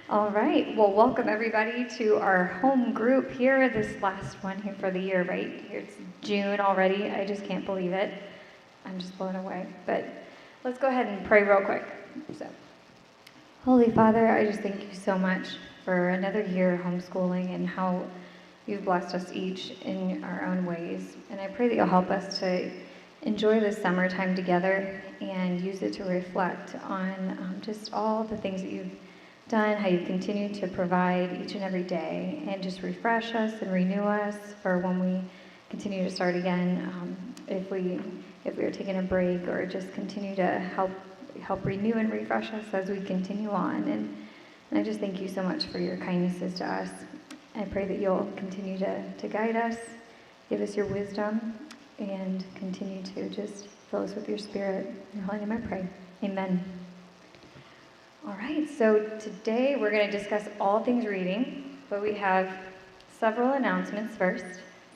All right. Well, welcome everybody to our home group here. This last one here for the year, right? It's June already. I just can't believe it. I'm just blown away. But let's go ahead and pray real quick. So, Holy Father, I just thank you so much for another year of homeschooling and how you've blessed us each in our own ways. And I pray that you'll help us to enjoy this summertime together and use it to reflect on just all the things that you've done, how you continue to provide each and every day, and just refresh us and renew us for when we continue to start again. If we are taking a break, or just continue to help renew and refresh us as we continue on. And I just thank you so much for your kindnesses to us. I pray that you'll continue to guide us, give us your wisdom, and continue to just fill us with your spirit. In your holy name I pray. Amen. All right, so today we're going to discuss all things reading, but we have several announcements first.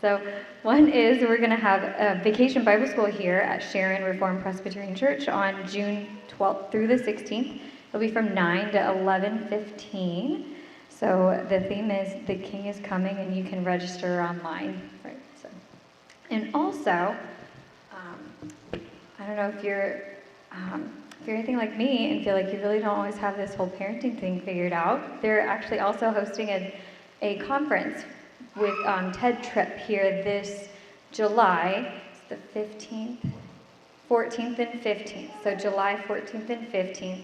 So one is we're going to have a vacation Bible school here at Sharon Reformed Presbyterian Church on June 12th through the 16th. It'll be from 9 to 11:15. So the theme is The King is Coming, and you can register online. Right. So, and also, I don't know if you're anything like me and feel like you really don't always have this whole parenting thing figured out, they're actually also hosting a conference with TED Trip here this July. It's the 15th, 14th, and 15th. So July 14th and 15th.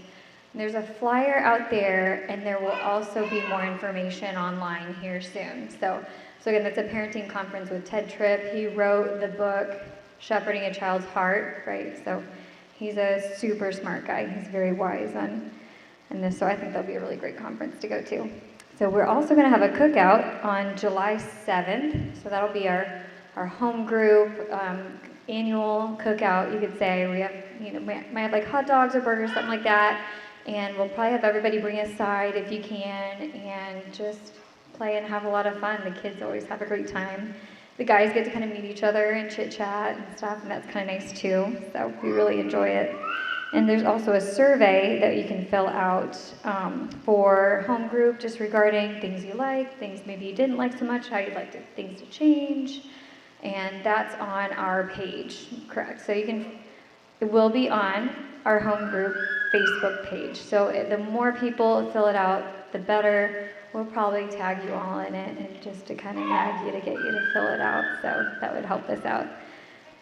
And there's a flyer out there, and there will also be more information online here soon. So again, that's a parenting conference with Ted Tripp. He wrote the book Shepherding a Child's Heart, right? So he's a super smart guy. He's very wise on this. So I think that'll be a really great conference to go to. So we're also going to have a cookout on July 7th. So that'll be our home group annual cookout, you could say. We have, might have like hot dogs or burgers, something like that. And we'll probably have everybody bring a side if you can, and just play and have a lot of fun. The kids always have a great time. The guys get to kind of meet each other and chit-chat and stuff, and that's kind of nice too. So we really enjoy it. And there's also a survey that you can fill out for home group, just regarding things you like, things maybe you didn't like so much, how you'd like things to change. And that's on our page, correct? So it will be on our home group Facebook page. So the more people fill it out, the better. We'll probably tag you all in it, and just to kind of nag you to get you to fill it out. So that would help us out.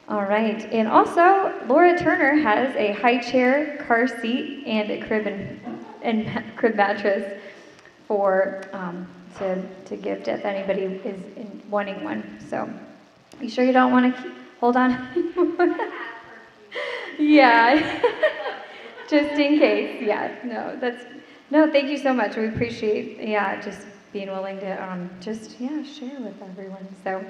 All right. And also, Laura Turner has a high chair, car seat, and a crib and crib mattress for to gift if anybody is wanting one. So you sure you don't want to hold on? Yeah. Just in case. Yeah. No, thank you so much. We appreciate, just being willing to share with everyone. So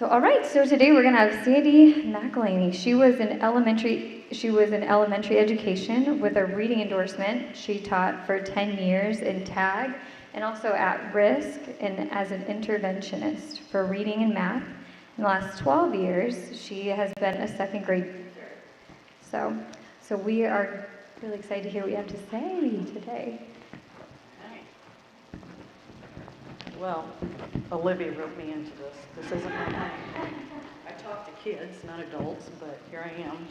all right. So today we're going to have Sandy McElhaney. She was in elementary education with a reading endorsement. She taught for 10 years in TAG and also at risk and as an interventionist for reading and math. In the last 12 years, she has been a second grade teacher. So we are really excited to hear what you have to say today. Well, Olivia wrote me into this. This isn't my thing. I talk to kids, not adults, but here I am.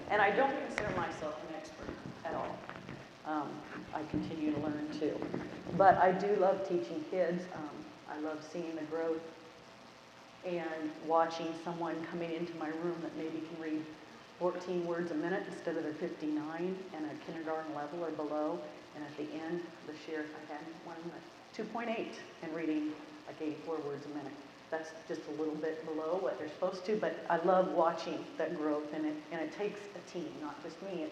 And I don't consider myself an expert at all. I continue to learn too. But I do love teaching kids. I love seeing the growth and watching someone coming into my room that maybe can read 14 words a minute instead of their 59 and a kindergarten level or below. And at the end of the year, I had one at 2.8 and reading like 84 words a minute. That's just a little bit below what they're supposed to, but I love watching that growth, and it takes a team, not just me.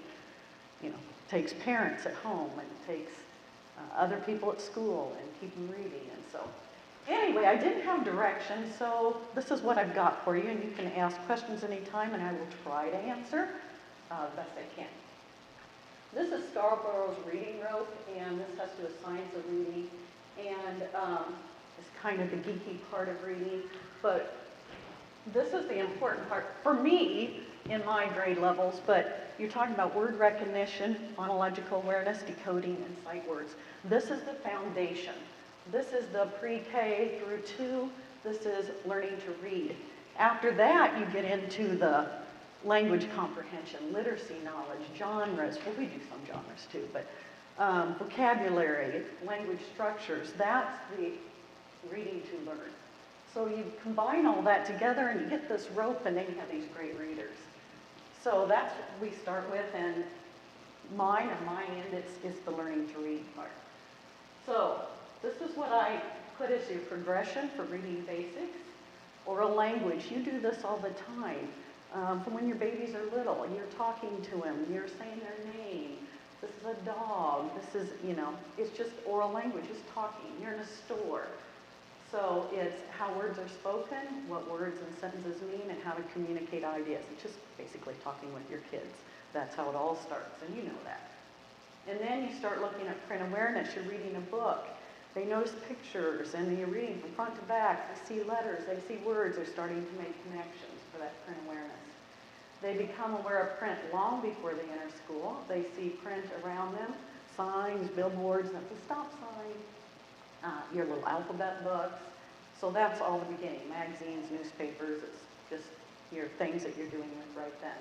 It takes parents at home, and it takes other people at school, and keep them reading. And so anyway, I didn't have directions, so this is what I've got for you, and you can ask questions anytime, and I will try to answer the best I can. This is Scarborough's reading rope, and this has to do with science of reading, and it's kind of the geeky part of reading, but this is the important part. For me, in my grade levels, but you're talking about word recognition, phonological awareness, decoding, and sight words. This is the foundation. This is the pre-K through 2. This is learning to read. After that, you get into the language comprehension, literacy knowledge, genres. Well, we do some genres too, but vocabulary, language structures. That's the reading to learn. So you combine all that together and you get this rope, and then you have these great readers. So that's what we start with, and on my end, it's the learning to read part. So this is what I put as your progression for reading basics. Oral language, you do this all the time. From when your babies are little, you're talking to them, you're saying their name. This is a dog, this is, it's just oral language, it's talking. You're in a store. So it's how words are spoken, what words and sentences mean, and how to communicate ideas. It's just basically talking with your kids. That's how it all starts, and you know that. And then you start looking at print awareness. You're reading a book. They notice pictures, and you're reading from front to back. They see letters, they see words. They're starting to make connections for that print awareness. They become aware of print long before they enter school. They see print around them, signs, billboards, that's a stop sign, your little alphabet books. So that's all the beginning, magazines, newspapers, it's just your things that you're doing with right then.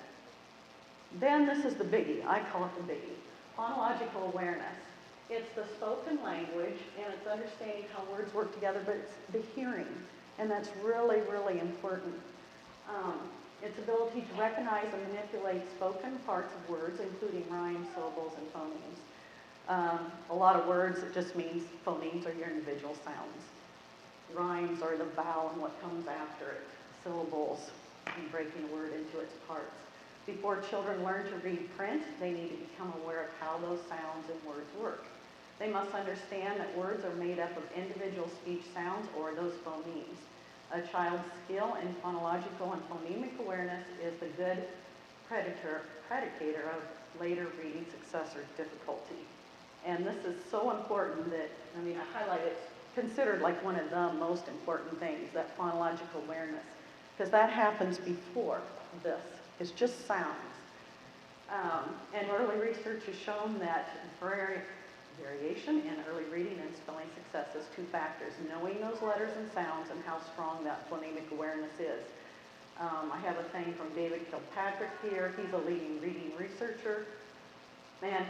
Then this is the biggie, I call it the biggie, phonological awareness. It's the spoken language, and it's understanding how words work together, but it's the hearing, and that's really, really important. Its ability to recognize and manipulate spoken parts of words, including rhymes, syllables, and phonemes. A lot of words, it just means phonemes are your individual sounds. Rhymes are the vowel and what comes after it. Syllables, and breaking a word into its parts. Before children learn to read print, they need to become aware of how those sounds and words work. They must understand that words are made up of individual speech sounds, or those phonemes. A child's skill in phonological and phonemic awareness is the good predicator of later reading success or difficulty. And this is so important that, I highlight it, considered like one of the most important things, that phonological awareness, because that happens before this. It's just sounds. And early research has shown that variation in early reading and spelling success is 2 factors: knowing those letters and sounds and how strong that phonemic awareness is. I have a thing from David Kilpatrick here. He's a leading reading researcher. And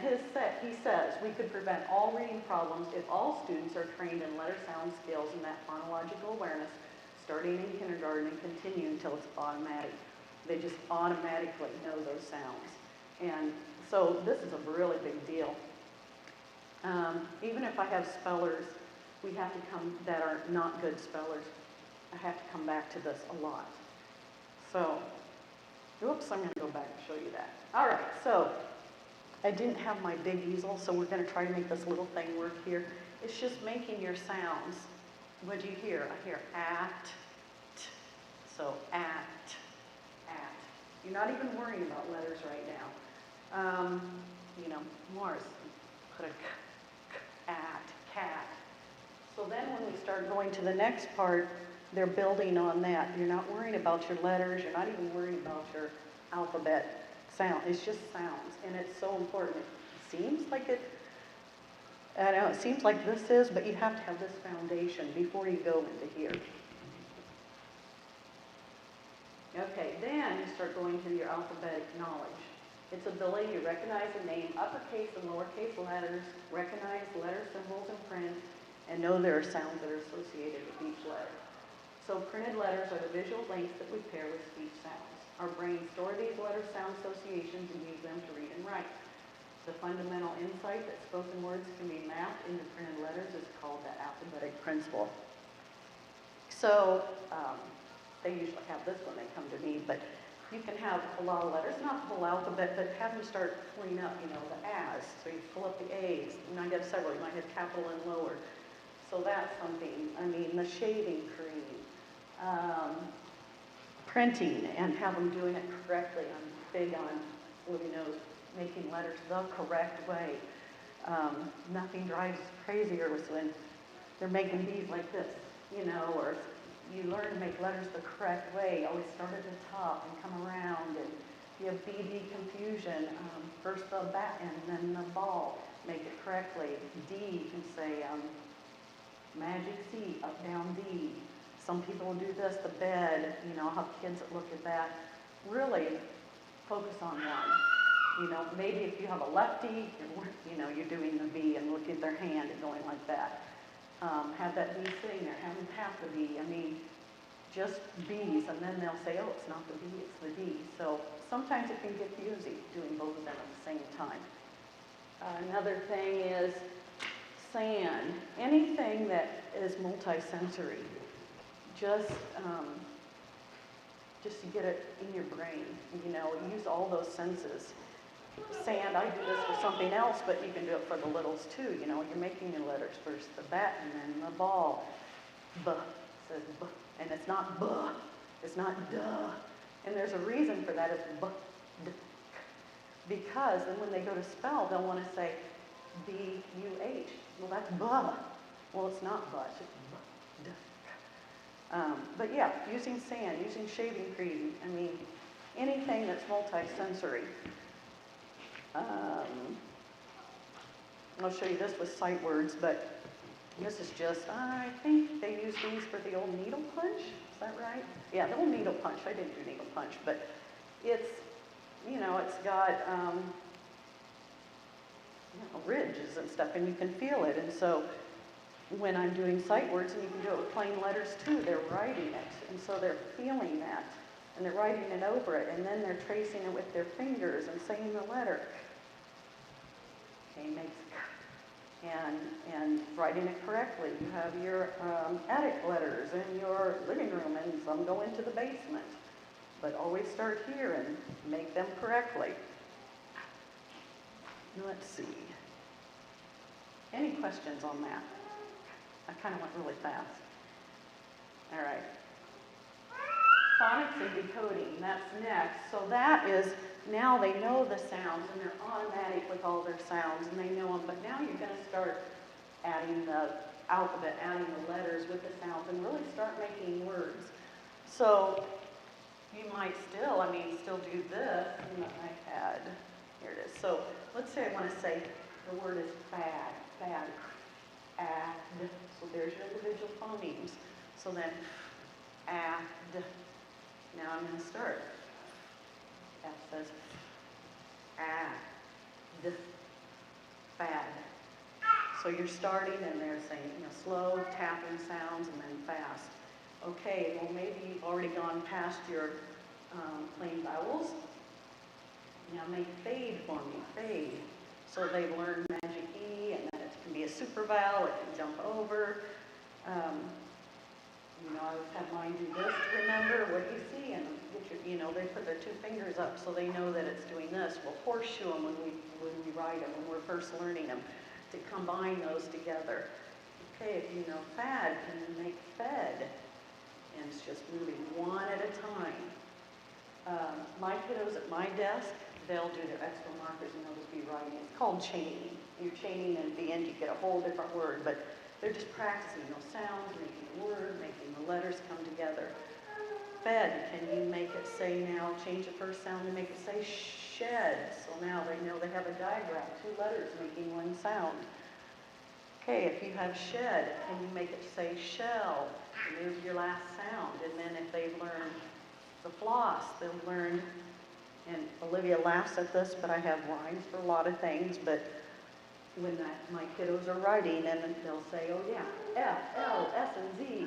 he says, we could prevent all reading problems if all students are trained in letter sound skills and that phonological awareness starting in kindergarten and continue until it's automatic. They just automatically know those sounds. And so this is a really big deal. Even if I have spellers, that are not good spellers, I have to come back to this a lot. So, oops, I'm going to go back and show you that. All right, so I didn't have my big easel, so we're going to try to make this little thing work here. It's just making your sounds. What do you hear? I hear at, t. So at. You're not even worrying about letters right now. Mars, put a k, at, cat. So then when we start going to the next part, they're building on that. You're not worrying about your letters. You're not even worrying about your alphabet sound. It's just sounds, and it's so important. It seems like it seems like this is, but you have to have this foundation before you go into here. Okay, then you start going to your alphabetic knowledge. Its ability to recognize and name uppercase and lowercase letters, recognize letter symbols in print, and know there are sounds that are associated with each letter. So printed letters are the visual links that we pair with speech sounds. Our brains store these letter-sound associations and use them to read and write. The fundamental insight that spoken words can be mapped into printed letters is called the alphabetic principle. So they usually have this when they come to me, but you can have a lot of letters, not the whole alphabet, but have them start pulling up, the A's. So you pull up the A's. You might have several. You might have capital and lower. So that's something. The shaving cream, printing, and have them doing it correctly. I'm big on, making letters the correct way. Nothing drives crazier was when they're making these like this, or you learn to make letters the correct way. Always start at the top and come around, and you have BD confusion, first the bat and then the ball, make it correctly. D, you can say magic C, up, down, D. Some people do this, the bed, you know, have kids that look at that. Really focus on one. You know, maybe if you have a lefty, you're doing the B and look at their hand and going like that. Have that B sitting there, have them tap the B. I mean, just B's, and then they'll say, oh, it's not the B, it's the D. So sometimes it can get confusing doing both of them at the same time. Another thing is sand. Anything that is multisensory, just to get it in your brain, you know, use all those senses. Sand, I do this for something else, but you can do it for the littles too. You know, you're making your letters first, the bat and then the ball. B says B, and it's not B, it's not duh. And there's a reason for that, it's B, D, because then when they go to spell, they'll want to say B-U-H. Well, that's B. Well, it's not B, it's just B, D. But yeah, using sand, using shaving cream, I mean, anything that's multi-sensory. I'll show you this with sight words, but this is just, I think they use these for the old needle punch, is that right? Yeah, the old needle punch, I didn't do needle punch, but it's, you know, it's got ridges and stuff, and you can feel it, and so when I'm doing sight words, and you can do it with plain letters too, they're writing it, and so they're feeling that, and they're writing it over it, and then they're tracing it with their fingers and saying the letter. Okay, makes and writing it correctly. You have your attic letters in your living room, and some go into the basement, but always start here and make them correctly. Let's see. Any questions on that? I kind of went really fast. All right. Phonics and decoding, that's next. So that is, now they know the sounds and they're automatic with all their sounds and they know them, but now you're going to start adding the alphabet, adding the letters with the sounds and really start making words. So you might still, still do this in the iPad. Here it is. So let's say I want to say the word is fad, fad, add. So there's your individual phonemes. So then, add. Now I'm going to start. F says add, fad. So you're starting and they're saying, slow tapping sounds and then fast. Okay, well maybe you've already gone past your plain vowels. Now make fade for me, fade. So they've learned magic E, and then it can be a super vowel, it can jump over. I always have mine do this to remember what you see, and they put their two fingers up so they know that it's doing this. We'll horseshoe them when we write them, when we're first learning them, to combine those together. Okay, if you know fad, can you make fed? And it's just moving one at a time. My kiddos at my desk, they'll do their extra markers and they'll just be writing. It's called chaining. You're chaining, and at the end you get a whole different word, but they're just practicing those sounds, making a word, making the letters come together. Fed, can you make it say now, change the first sound and make it say shed. So now they know they have a diagram, two letters making one sound. Okay, if you have shed, can you make it say shell? There's your last sound. And then if they've learned the floss, they'll learn, and Olivia laughs at this, but I have rhymes for a lot of things, but when my kiddos are writing, and they'll say, oh yeah, F, L, S, and Z.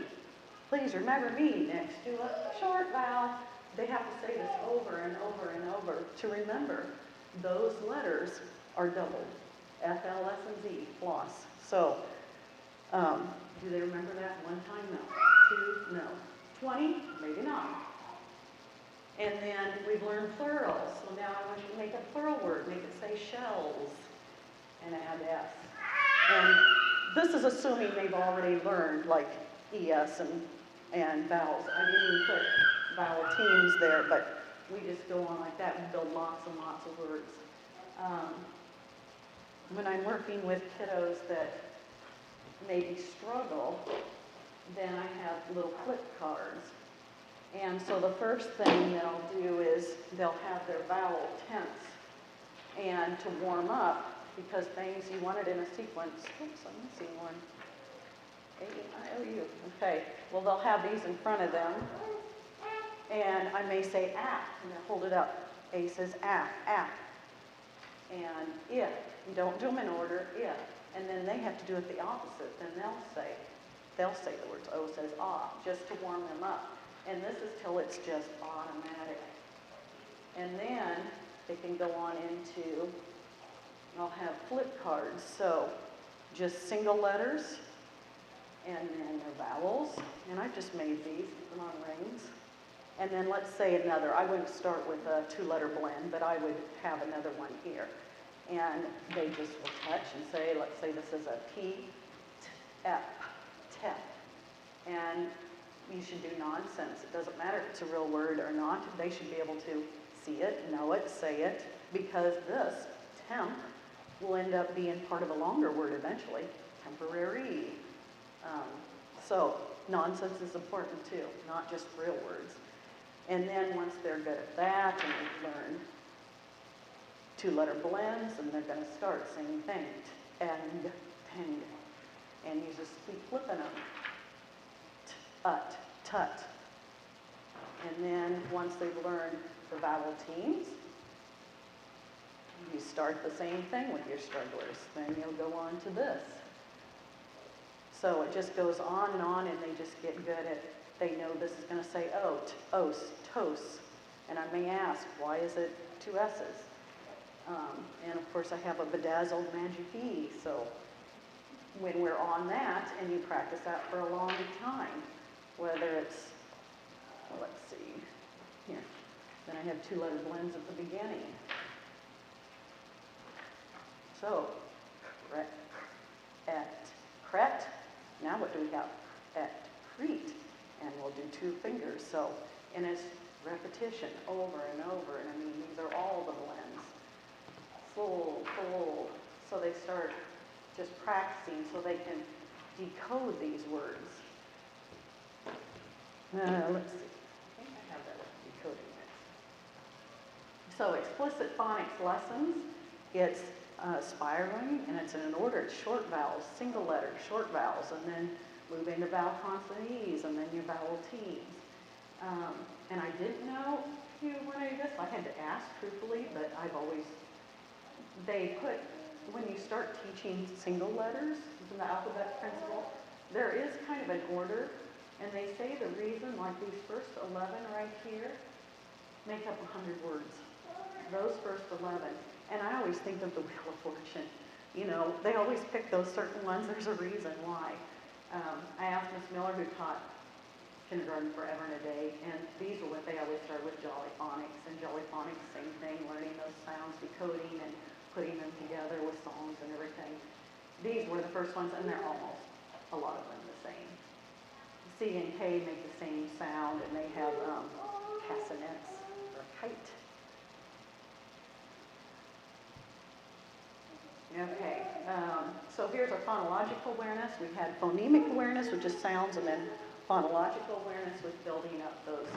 Please remember me next to a short vowel. They have to say this over and over and over to remember. Those letters are doubled. F, L, S, and Z, floss. So, do they remember that one time? No. 2, no. 20? Maybe not. And then we've learned plurals. So now I want you to make a plural word. Make it say shells. And add S. And this is assuming they've already learned like ES and vowels. I didn't even put vowel teams there, but we just go on like that and build lots and lots of words. When I'm working with kiddos that maybe struggle, then I have little clip cards. And so the first thing they'll do is they'll have their vowel tense. And to warm up, because things you want it in a sequence. Oops, I'm missing one. A-E-I-O-U. Okay, well, they'll have these in front of them. And I may say ah, and they'll hold it up. A says ah, ah. And if. You don't do them in order, if. And then they have to do it the opposite. Then they'll say the words. O says ah, just to warm them up. And this is till it's just automatic. And then they can go on into, I'll have flip cards. So just single letters, and then their vowels. And I just made these, put them on rings. And then let's say another. I wouldn't start with a two-letter blend, but I would have another one here. And they just will touch and say, let's say this is a T, T, F, tep. And you should do nonsense. It doesn't matter if it's a real word or not. They should be able to see it, know it, say it, because this, temp, will end up being part of a longer word eventually, temporary. So nonsense is important too, not just real words. And then once they're good at that and they've learned two-letter blends, and they're going to start same thing, and, tang, and you just keep flipping them. Ut, tut. And then once they've learned the vowel teams, you start the same thing with your strugglers. Then you'll go on to this. So it just goes on, and they just get good at, they know this is going to say oat, os, tos. And I may ask, why is it two S's? And of course I have a bedazzled magic E, so when we're on that, and you practice that for a long time, whether it's, well, let's see, here, then I have two-letter blends at the beginning. So, cret, now what do we have? Et, crete, and we'll do two fingers, so, and it's repetition over and over, and I mean, these are all the blends. Fold, fold, so they start just practicing so they can decode these words. Let's see. I think I have that decoding next. So explicit phonics lessons, it's spiraling, and it's in an order. It's short vowels, single letters, short vowels, and then move into vowel consonant E's, and then your vowel T's. And I didn't know if you want to do this. I had to ask truthfully, but I've always, they put, when you start teaching single letters in the alphabet principle, there is kind of an order. And they say the reason, like these first 11 right here, make up 100 words. Those first 11. And I always think of the Wheel of Fortune. You know, they always pick those certain ones. There's a reason why. I asked Miss Miller, who taught kindergarten forever and a day, and these are what they always start with, Jolly Phonics. And Jolly Phonics, same thing, learning those sounds, decoding, and putting them together with songs and everything. These were the first ones, and they're almost, a lot of them, the same. C and K make the same sound, and they have castanets, or kite. Okay, so here's our phonological awareness. We had phonemic awareness, which is sounds, and then phonological awareness was building up those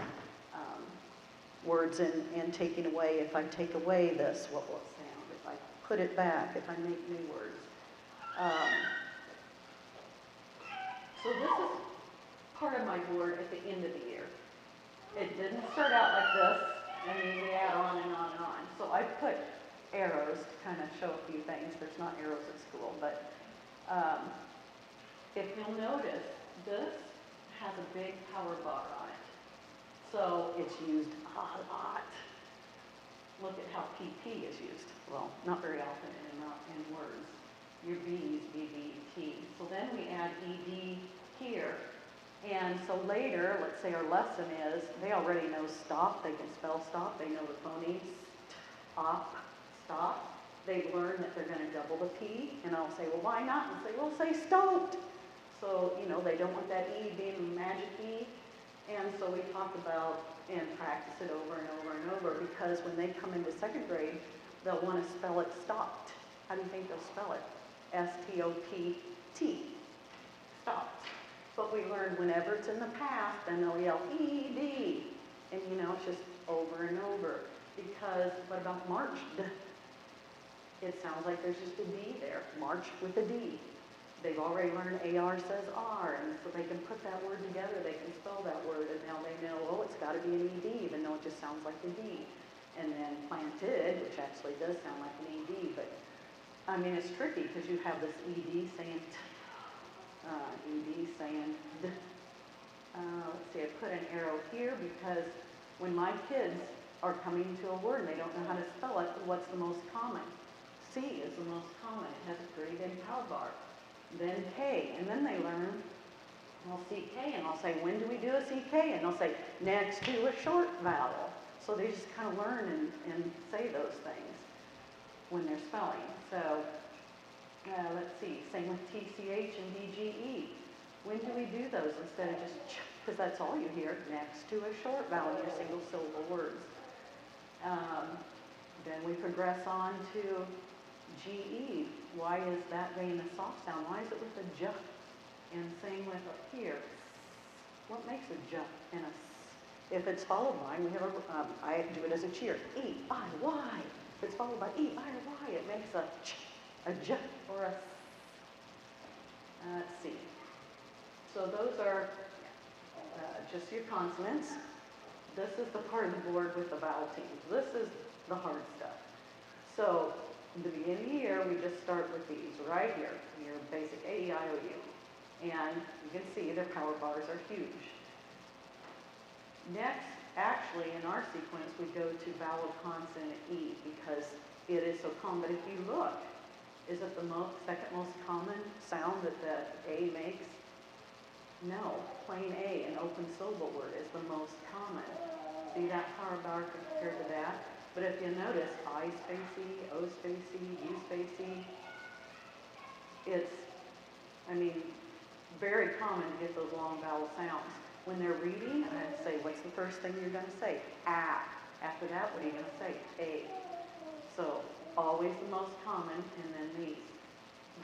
words and taking away. If I take away this, what will it sound? If I put it back, if I make new words. So this is part of my board at the end of the year. It didn't start out like this, and then we add on and on and on. So I put arrows to kind of show a few things. There's not arrows at school, but if you'll notice, this has a big power bar on it. So it's used a lot. Look at how PP is used. Well, not very often and not in words. Your B's, B, B, T. So then we add ED here. And so later, let's say our lesson is, they already know stop. They can spell stop. They know the phonemes, op, stop. They learn that they're going to double the P. And I'll say, well, why not? And say, well, say stopped. So, you know, they don't want that E being a magic E. And so we talk about and practice it over and over and over, because when they come into second grade, they'll want to spell it stopped. How do you think they'll spell it? S-T-O-P-T. Stopped. But we learned whenever it's in the past, then they'll yell ED. And it's just over and over. Because what about marched? It sounds like there's just a D there. March with a D. They've already learned AR says R, and so they can put that word together, they can spell that word, and now they know, oh, it's got to be an ED, even though it just sounds like a D. And then planted, which actually does sound like an ED, but I mean, it's tricky because you have this ED saying T, ED saying D. Let's see, I put an arrow here because when my kids are coming to a word and they don't know how to spell it, what's the most common? C is the most common. It has a pretty big power bar. Then K, and then they learn, well, CK, and I'll say, when do we do a CK? And they'll say, next to a short vowel. So they just kind of learn and say those things when they're spelling. So let's see, same with TCH and DGE. When do we do those instead of just ch, because that's all you hear, next to a short vowel in your single syllable words. Then we progress on to GE. Why is that being a soft sound? Why is it with a J? And same with up here. What makes a J and a S? If it's followed by, we have I do it as a cheer, E-I-Y. If it's followed by E-I-Y, it makes a Ch, a J, or a S. Let's see. So those are just your consonants. This is the part of the board with the vowel teams. This is the hard stuff. So in the beginning of the year, we just start with these right here, your basic A, E, I, O, U. And you can see their power bars are huge. Next, actually, in our sequence, we go to vowel consonant E because it is so common. But if you look, is it the second most common sound that the A makes? No, plain A, an open syllable word, is the most common. See that power bar compared to that? But if you notice, I spacey, O spacey, U spacey, it's, I mean, very common to get those long vowel sounds. When they're reading, I say, what's the first thing you're going to say? Ah. After that, what are you going to say? A. So always the most common, and then these.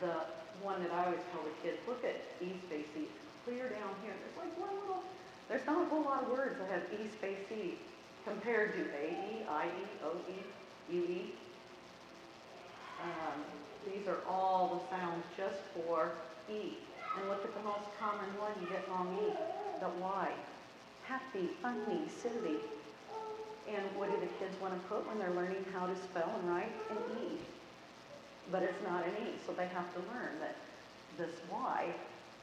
The one that I always tell the kids, look at E spacey, clear down here. There's like one little, there's not a whole lot of words that have E spacey compared to A-E, I-E, O-E, U-E. These are all the sounds just for E. And look at the most common one, you get long E, the Y. Happy, funny, silly. And what do the kids want to put when they're learning how to spell and write? An E. But it's not an E, so they have to learn that this Y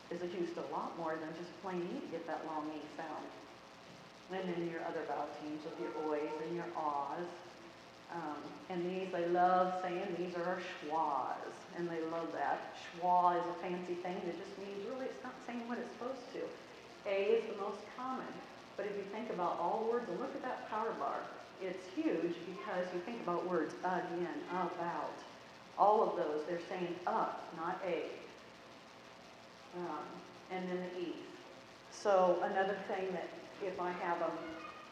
is used a lot more than just plain E to get that long E sound. And then your other vowel teams with your oys and your ahs. And these, they love saying, these are our schwas. And they love that. Schwa is a fancy thing that just means really it's not saying what it's supposed to. A is the most common. But if you think about all words, and look at that power bar, it's huge because you think about words again, about. All of those, they're saying up, not A. And then the E's. So another thing that if I have them,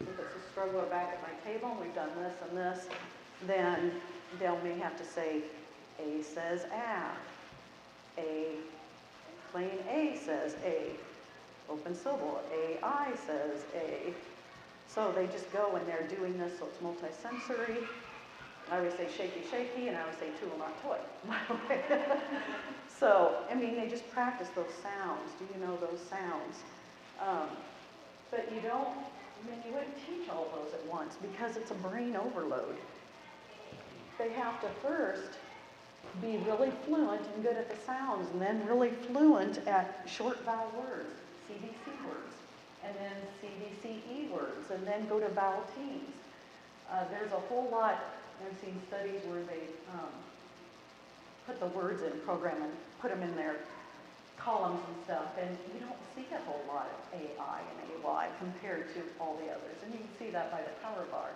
if it's a struggler back at my table, and we've done this and this, then they may have to say, A says ah. A, plain A says A. Open syllable, A-I says A. So they just go and they're doing this, so it's multisensory. I always say shaky, shaky, and I always say tool, not toy. So, I mean, they just practice those sounds. Do you know those sounds? But you don't, I mean, you wouldn't teach all those at once because it's a brain overload. They have to first be really fluent and good at the sounds, and then really fluent at short vowel words, CVC words, and then CVCE words, and then go to vowel teams. There's a whole lot, I've seen studies where they put the words in program and put them in their columns and stuff, and you don't see a whole lot of AI and AY compared to all the others, and you can see that by the power bar.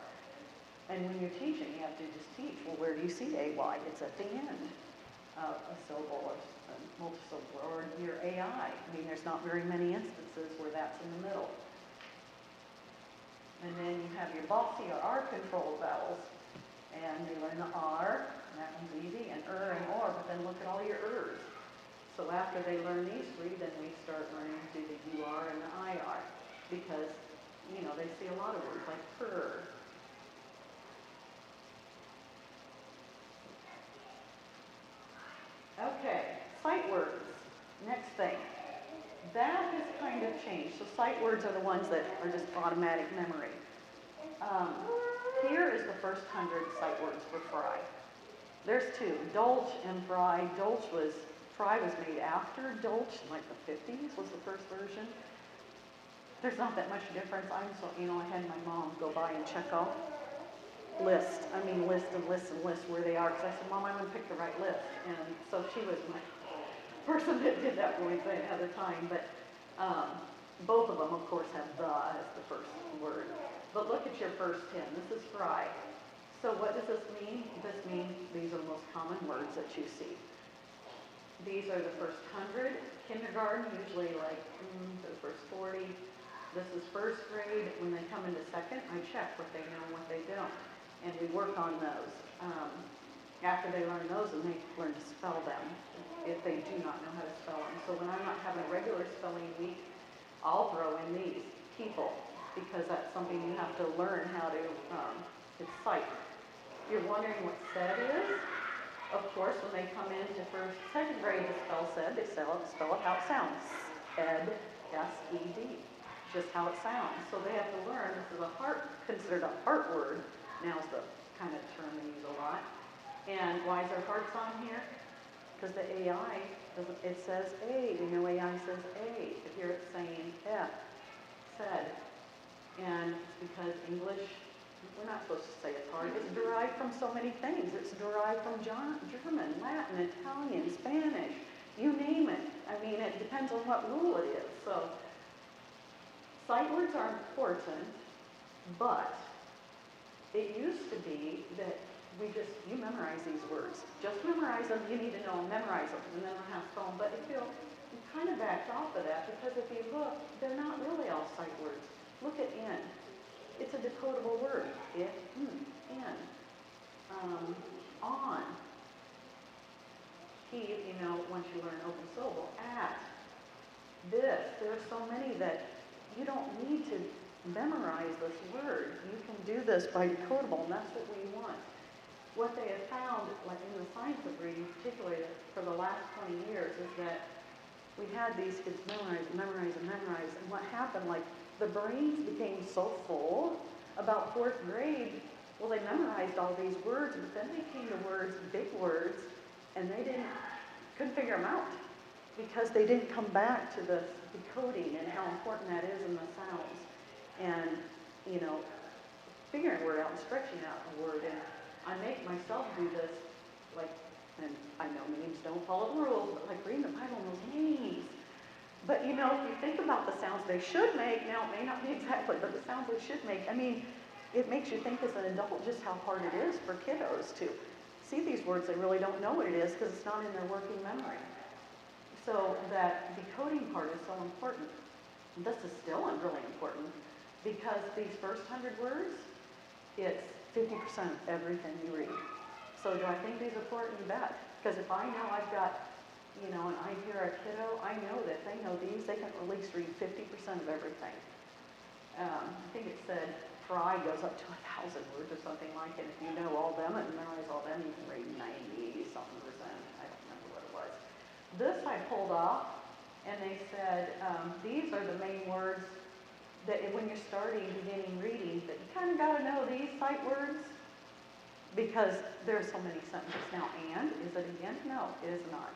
And when you're teaching, you have to just teach, well, where do you see AY? It's at the end of a syllable or a multisyllable, or your AI. I mean, there's not very many instances where that's in the middle. And then you have your bossy or R-controlled vowels, and you learn the R, and that one's easy, and and or, but then look at all your ers. So after they learn these three, then we start learning to do the UR and the IR, because, you know, they see a lot of words like purr. Okay, sight words. Next thing. That has kind of changed. So sight words are the ones that are just automatic memory. Here is the first 100 sight words for Fry. There's two, Dolch and Fry. Fry was made after Dolch, like the 50s was the first version. There's not that much difference. I had my mom go by and check off list where they are. Because I said, Mom, I want to pick the right list. And so she was my person that did that for me at the time. But both of them, of course, have the as the first word. But look at your first 10. This is Fry. So what does this mean? This means these are the most common words that you see. These are the first 100. Kindergarten, usually like the first 40. This is first grade. When they come into second, I check what they know and what they don't. And we work on those. After they learn those, and they learn to spell them if they do not know how to spell them. So when I'm not having a regular spelling week, I'll throw in these people, because that's something you have to learn how to, it's sight. You're wondering what said is? Of course, when they come into second grade to spell said, they spell it how it sounds. Ed, S-E-D, just how it sounds. So they have to learn, this is considered a heart word. Now's the kind of term they use a lot. And why is there hearts on here? Because the AI, it says A. You know, AI says A. You hear it saying F, said. And it's because English, we're not supposed to say it's hard. It's derived from so many things. It's derived from German, Latin, Italian, Spanish, you name it. I mean, it depends on what rule it is. So, sight words are important, but it used to be that you memorize these words. Just memorize them. You need to know them, memorize them, and then learn how to spell them. But you kind of backed off of that, because if you look, they're not really all sight words. Look at in. It's a decodable word. It, in. On. He, once you learn open syllable. At. This. There are so many that you don't need to memorize this word. You can do this by decodable, and that's what we want. What they have found, like in the science of reading, particularly for the last 20 years, is that we had these kids memorize, and what happened, like the brains became so full about fourth grade. Well, they memorized all these words, but then they came to words, big words, and they couldn't figure them out, because they didn't come back to the decoding and how important that is in the sounds, and figuring a word out and stretching out a word. And I make myself do this, and I know names don't follow the rules, but like reading the Bible knows names. But if you think about the sounds they should make, now it may not be exactly, but the sounds they should make, it makes you think as an adult just how hard it is for kiddos to see these words. They really don't know what it is because it's not in their working memory. So that decoding part is so important. This is still really important, because these first 100 words, it's 50% of everything you read. So do I think these are important? You bet. Because if I know I've got, and I hear a kiddo, I know that they know these, they can at least read 50% of everything. I think it said Fry goes up to 1,000 words or something like it. If you know all them and memorize all them, you can read 90-something percent. I don't remember what it was. This I pulled off, and they said these are the main words that when you're beginning reading, that you kind of got to know these sight words, because there are so many sentences now. And, is it again? No, it is not.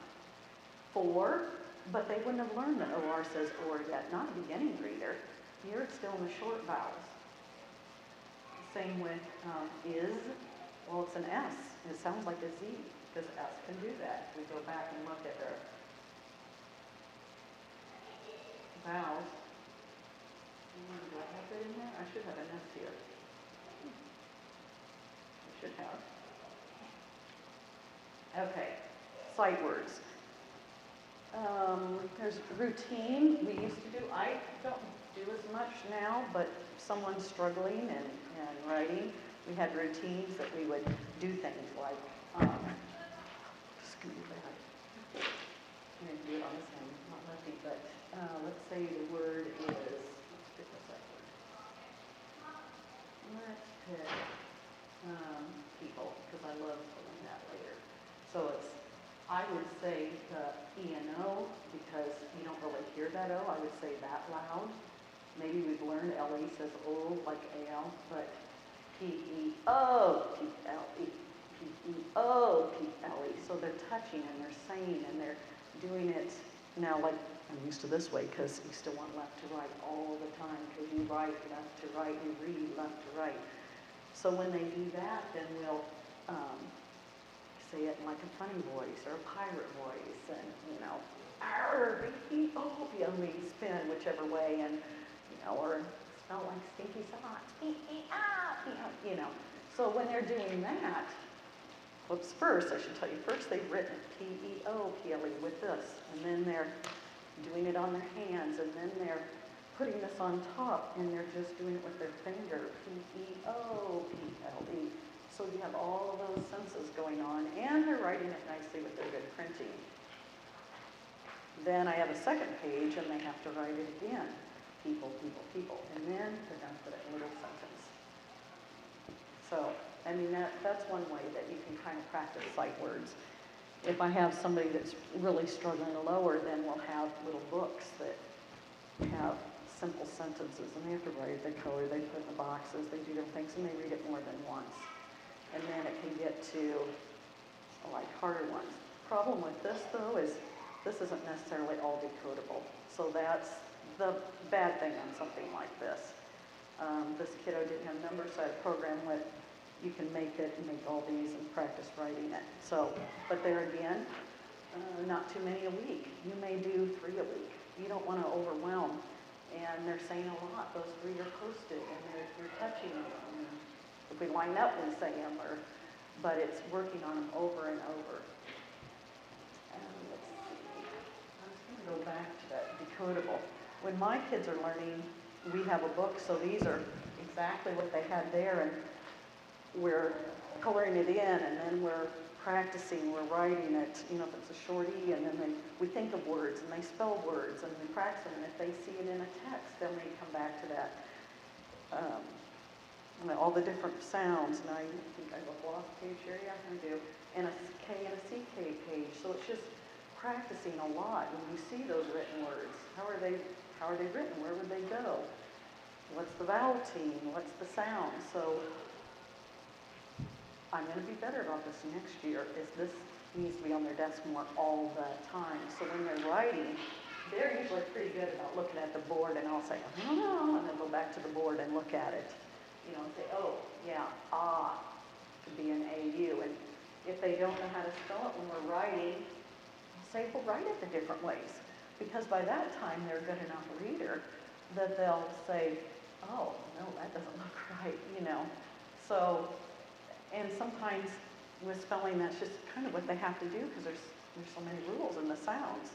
For, but they wouldn't have learned that OR says or yet, not a beginning reader. You're still in the short vowels. Same with is, well, it's an S. It sounds like a Z, because S can do that. We go back and look at their vowels. Do I have that in there? I should have an S here. I should have. Okay, sight words. There's routine. We used to do, I don't do as much now, but someone's struggling and writing, we had routines that we would do things like, just give me that. I'm going to do it on let's say the word is, let's pick this up. Let's pick people, because I love pulling that later. So it's, I would say the E-N-O, because you don't really hear that O. I would say that loud. Maybe we've learned L-E says O like A-L, but P-E-O-P-L-E, P-E-O-P-L-E. So they're touching and they're saying and they're doing it now like, I'm used to this way because you still want left to right all the time because you write left to right, you read left to right. So when they do that, then we'll say it in like a funny voice or a pirate voice and, you know, arr, B-E-O-P-L-E, spin whichever way and, you know, or smell like stinky socks, B-E-O-P-L-E, you know. So when they're doing that, whoops, first, I should tell you, first they've written P-E-O-P-L-E with this, and then they're doing it on their hands, and then they're putting this on top, and they're just doing it with their finger, P-E-O-P-L-E. So you have all of those senses going on, and they're writing it nicely with their good printing. Then I have a second page, and they have to write it again, people, people, people, and then they're going to put it in a little sentence. So, I mean, that's one way that you can kind of practice sight words. If I have somebody that's really struggling lower, then we'll have little books that have simple sentences, and they have to write the color, they put in the boxes, they do different things, and they read it more than once. And then it can get to, like, harder ones. Problem with this, though, is this isn't necessarily all decodable. So that's the bad thing on something like this. This kiddo didn't have numbers, so I programmed with, you can make it and make all these and practice writing it. So, but there again, not too many a week. You may do 3 a week. You don't want to overwhelm. And they're saying a lot. Those 3 are posted, and you're touching them. And if we line up, we say them, but it's working on them over and over. And let's see. I'm just going to go back to that decodable. When my kids are learning, we have a book, so these are exactly what they had there, and we're coloring it in, and then we're practicing, we're writing it, you know, if it's a short E, and then we think of words, and they spell words, and we practice them, and if they see it in a text, then they come back to that, all the different sounds, and I think I have a gloss page here, yeah, I do, and a K and a CK page, so it's just practicing a lot. When you see those written words, how are they written, where would they go? What's the vowel team, what's the sound? So I'm going to be better about this next year, is this needs to be on their desk more all the time. So when they're writing, they're usually pretty good about looking at the board, and I'll say, I don't know, and then go back to the board and look at it. You know, and say, oh, yeah, ah, could be an A-U. And if they don't know how to spell it when we're writing, I'll say, well, write it the different ways. Because by that time, they're a good enough reader that they'll say, oh, no, that doesn't look right, you know. So, and sometimes with spelling, that's just kind of what they have to do because there's so many rules in the sounds.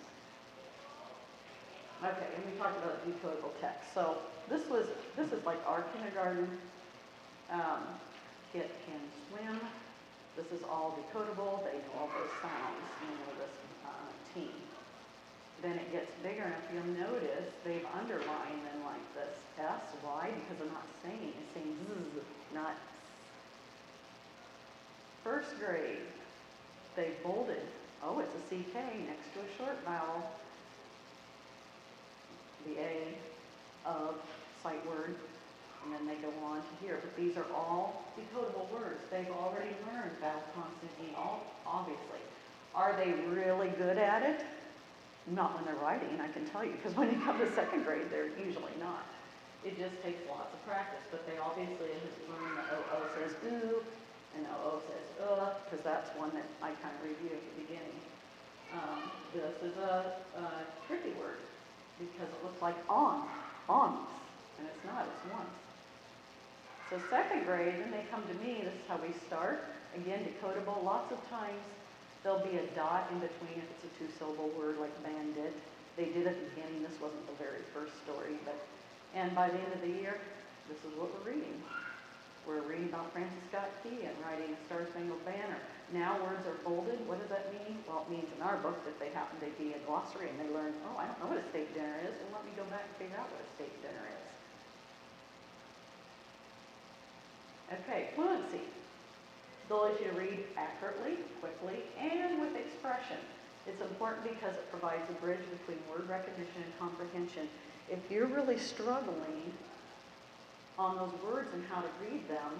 Okay, and we talked about decodable text. So this is like our kindergarten. Kit can swim. This is all decodable. They know all those sounds. You know, this team. Then it gets bigger, and if you'll notice, they've underlined then like this S. Why? Because they're not saying. It's saying Z, not. First grade, they bolded. Oh, it's a CK next to a short vowel. The A of sight word, and then they go on to here. But these are all decodable words. They've already learned vowel, consonant, E, obviously. Are they really good at it? Not when they're writing, I can tell you, because when you come to second grade, they're usually not. It just takes lots of practice, but they obviously have learned that O says ooh, and O says because that's one that I kind of reviewed at the beginning. This is a tricky word, because it looks like on, and it's not, it's once. So second grade, then they come to me, this is how we start. Again, decodable, lots of times there'll be a dot in between if it's a 2-syllable word like bandit. They did at the beginning, this wasn't the very first story, and by the end of the year, this is what we're reading. We're reading about Francis Scott Key and writing a Star Spangled Banner. Now words are bolded. What does that mean? Well, it means in our book that they happen to be a glossary and they learn, oh, I don't know what a state dinner is, and let me go back and figure out what a state dinner is. Okay, fluency. Goal is you to read accurately, quickly, and with expression. It's important because it provides a bridge between word recognition and comprehension. If you're really struggling on those words and how to read them,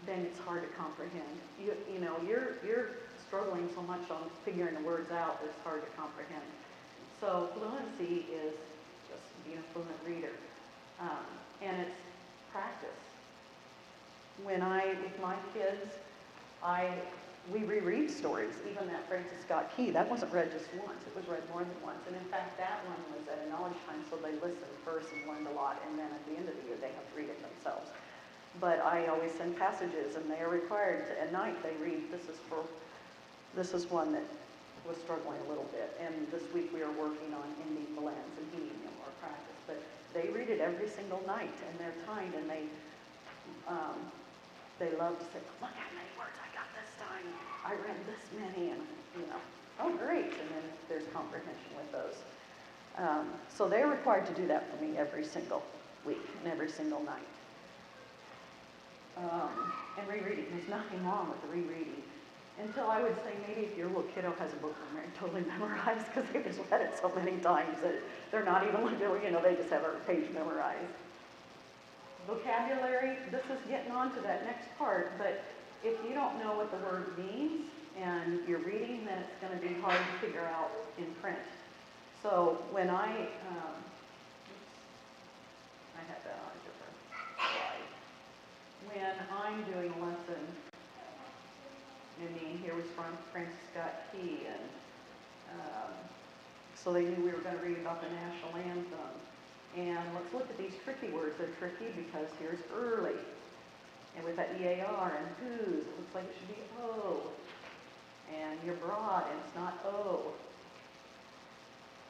then it's hard to comprehend. You know, you're struggling so much on figuring the words out that it's hard to comprehend. So fluency is just being a fluent reader. And it's practice. With my kids, we reread stories. Even that Francis Scott Key, that wasn't read just once. It was read more than once. And in fact, that one was at a knowledge time, so they listened first and learned a lot, and then at the end of the year, they have to read it themselves. But I always send passages, and they are required to, at night, they read. This is one that was struggling a little bit. And this week we are working on ending blends and heating them more practice. But they read it every single night, and they're kind, and they love to say, look how many words I got this time. I read this many, and oh great, and then there's comprehension with those. So they're required to do that for me every single week and every single night. And rereading, there's nothing wrong with the rereading. Until I would say maybe if your little kiddo has a book totally memorized because they've just read it so many times that they're not even, they just have a page memorized. Vocabulary, this is getting on to that next part, but if you don't know what the word means and you're reading, then it's going to be hard to figure out in print. So when I had that on a different slide. When I'm doing a lesson, here was from Francis Scott Key, and so they knew we were going to read about the national anthem. And let's look at these tricky words. They're tricky because here's early. And with that EAR and whose, it looks like it should be O. And you're broad, and it's not O.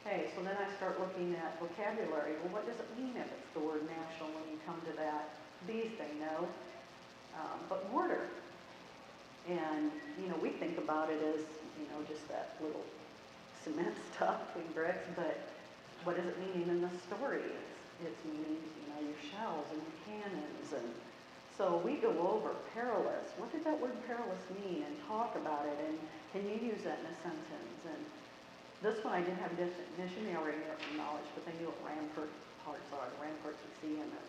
Okay, so then I start looking at vocabulary. Well, what does it mean if it's the word national when you come to that? These they know. But mortar. And, we think about it as, just that little cement stuff and bricks, but what is it meaning in the story? It's meaning, your shells and your cannons. And so we go over perilous. What did that word perilous mean? And talk about it. And can you use that in a sentence? And this one I didn't have a definition. They already knew it from knowledge, but they knew what rampart parts are. The ramparts you see in the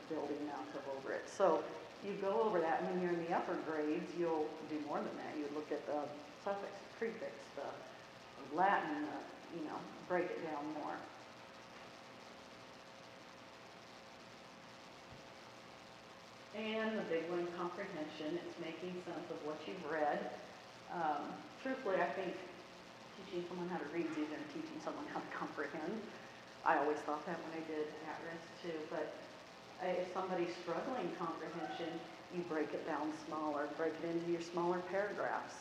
building mounts up over it. So you go over that, and when you're in the upper grades, you'll do more than that. You look at the suffix, prefix, the Latin, break it down more. And the big one, comprehension. It's making sense of what you've read. Truthfully, I think teaching someone how to read is easier than teaching someone how to comprehend. I always thought that when I did at-risk too, but if somebody's struggling comprehension, you break it down smaller, break it into your smaller paragraphs.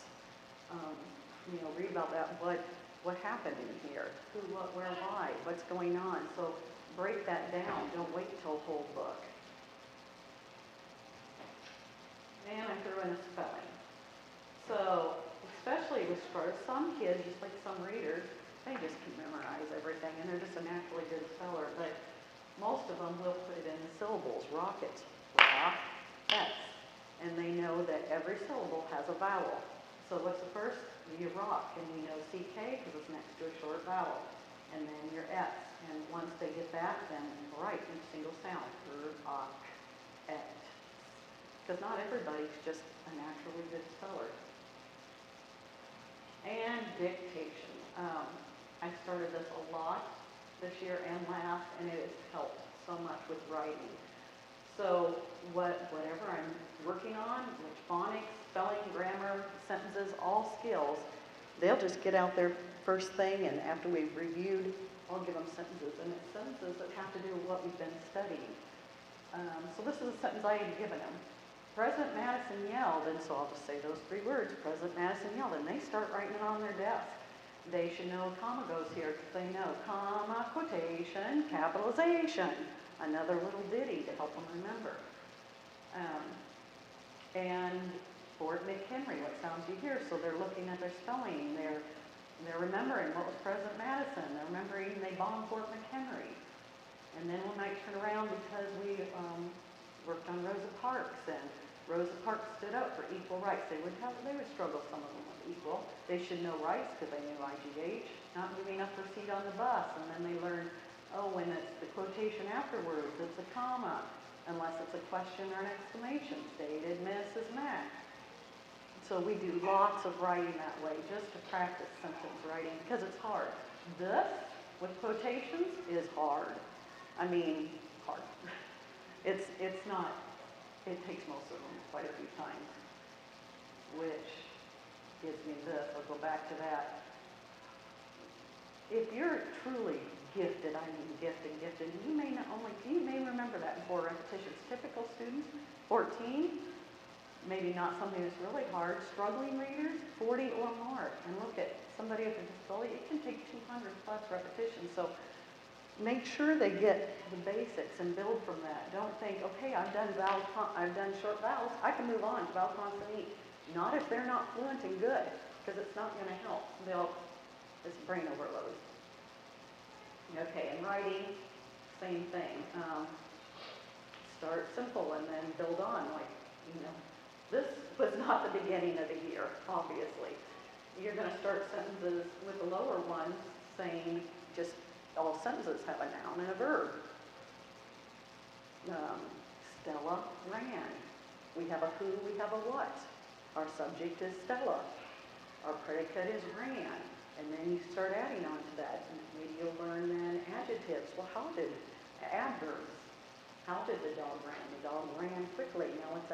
Read about that, what happened in here, who, what, where, why, what's going on. So break that down, don't wait till a whole book. And I threw in a spelling. So, especially with some kids, just like some readers, they just can memorize everything, and they're just a naturally good speller. But most of them will put it in the syllables. Rocket, rock-ets. And they know that every syllable has a vowel. So what's the first? Your rock, and we know CK because it's next to a short vowel. And then your S. And once they get that, then write each single sound. R-ock-et. Because not everybody's just a naturally good speller. And dictation. I started this a lot this year and last, and it has helped so much with writing. So whatever I'm working on, which phonics, spelling, grammar, sentences, all skills, they'll just get out there first thing, and after we've reviewed, I'll give them sentences, and it's sentences that have to do with what we've been studying. So this is a sentence I had given them. President Madison yelled, and so I'll just say those three words, President Madison yelled, and they start writing it on their desk. They should know a comma goes here because they know comma, quotation, capitalization, another little ditty to help them remember. And Fort McHenry, what sounds do you hear? So they're looking at their spelling, they're remembering what was President Madison, they're remembering they bombed Fort McHenry. And then we might turn around because we worked on Rosa Parks, and Rosa Parks stood up for equal rights. They would struggle, some of them, with equal. They should know rights because they knew IGH, not moving up their seat on the bus. And then they learned, oh, when it's the quotation afterwards, it's a comma, unless it's a question or an exclamation stated Mrs. Mack. So we do lots of writing that way just to practice sentence writing because it's hard. This, with quotations, is hard. I mean, hard. It's not, it takes most of them quite a few times, which gives me this. I'll go back to that. If you're truly gifted, I mean gifted, you may remember that in 4 repetitions. Typical students, 14, maybe not something that's really hard. Struggling readers, 40 or more. And look at somebody with a disability, it can take 200 plus repetitions. So make sure they get the basics and build from that. Don't think, okay, I've done short vowels, I can move on to vowel, consonant, E. Not if they're not fluent and good, because it's not going to help. It's brain overload. Okay, and writing, same thing. Start simple and then build on. Like, this was not the beginning of the year, obviously. You're going to start sentences with the lower ones saying just all sentences have a noun and a verb. Stella ran. We have a who, we have a what. Our subject is Stella. Our predicate is ran. And then you start adding on to that. Maybe you'll learn then adjectives. Well, adverbs. How did the dog run? The dog ran quickly. Now it's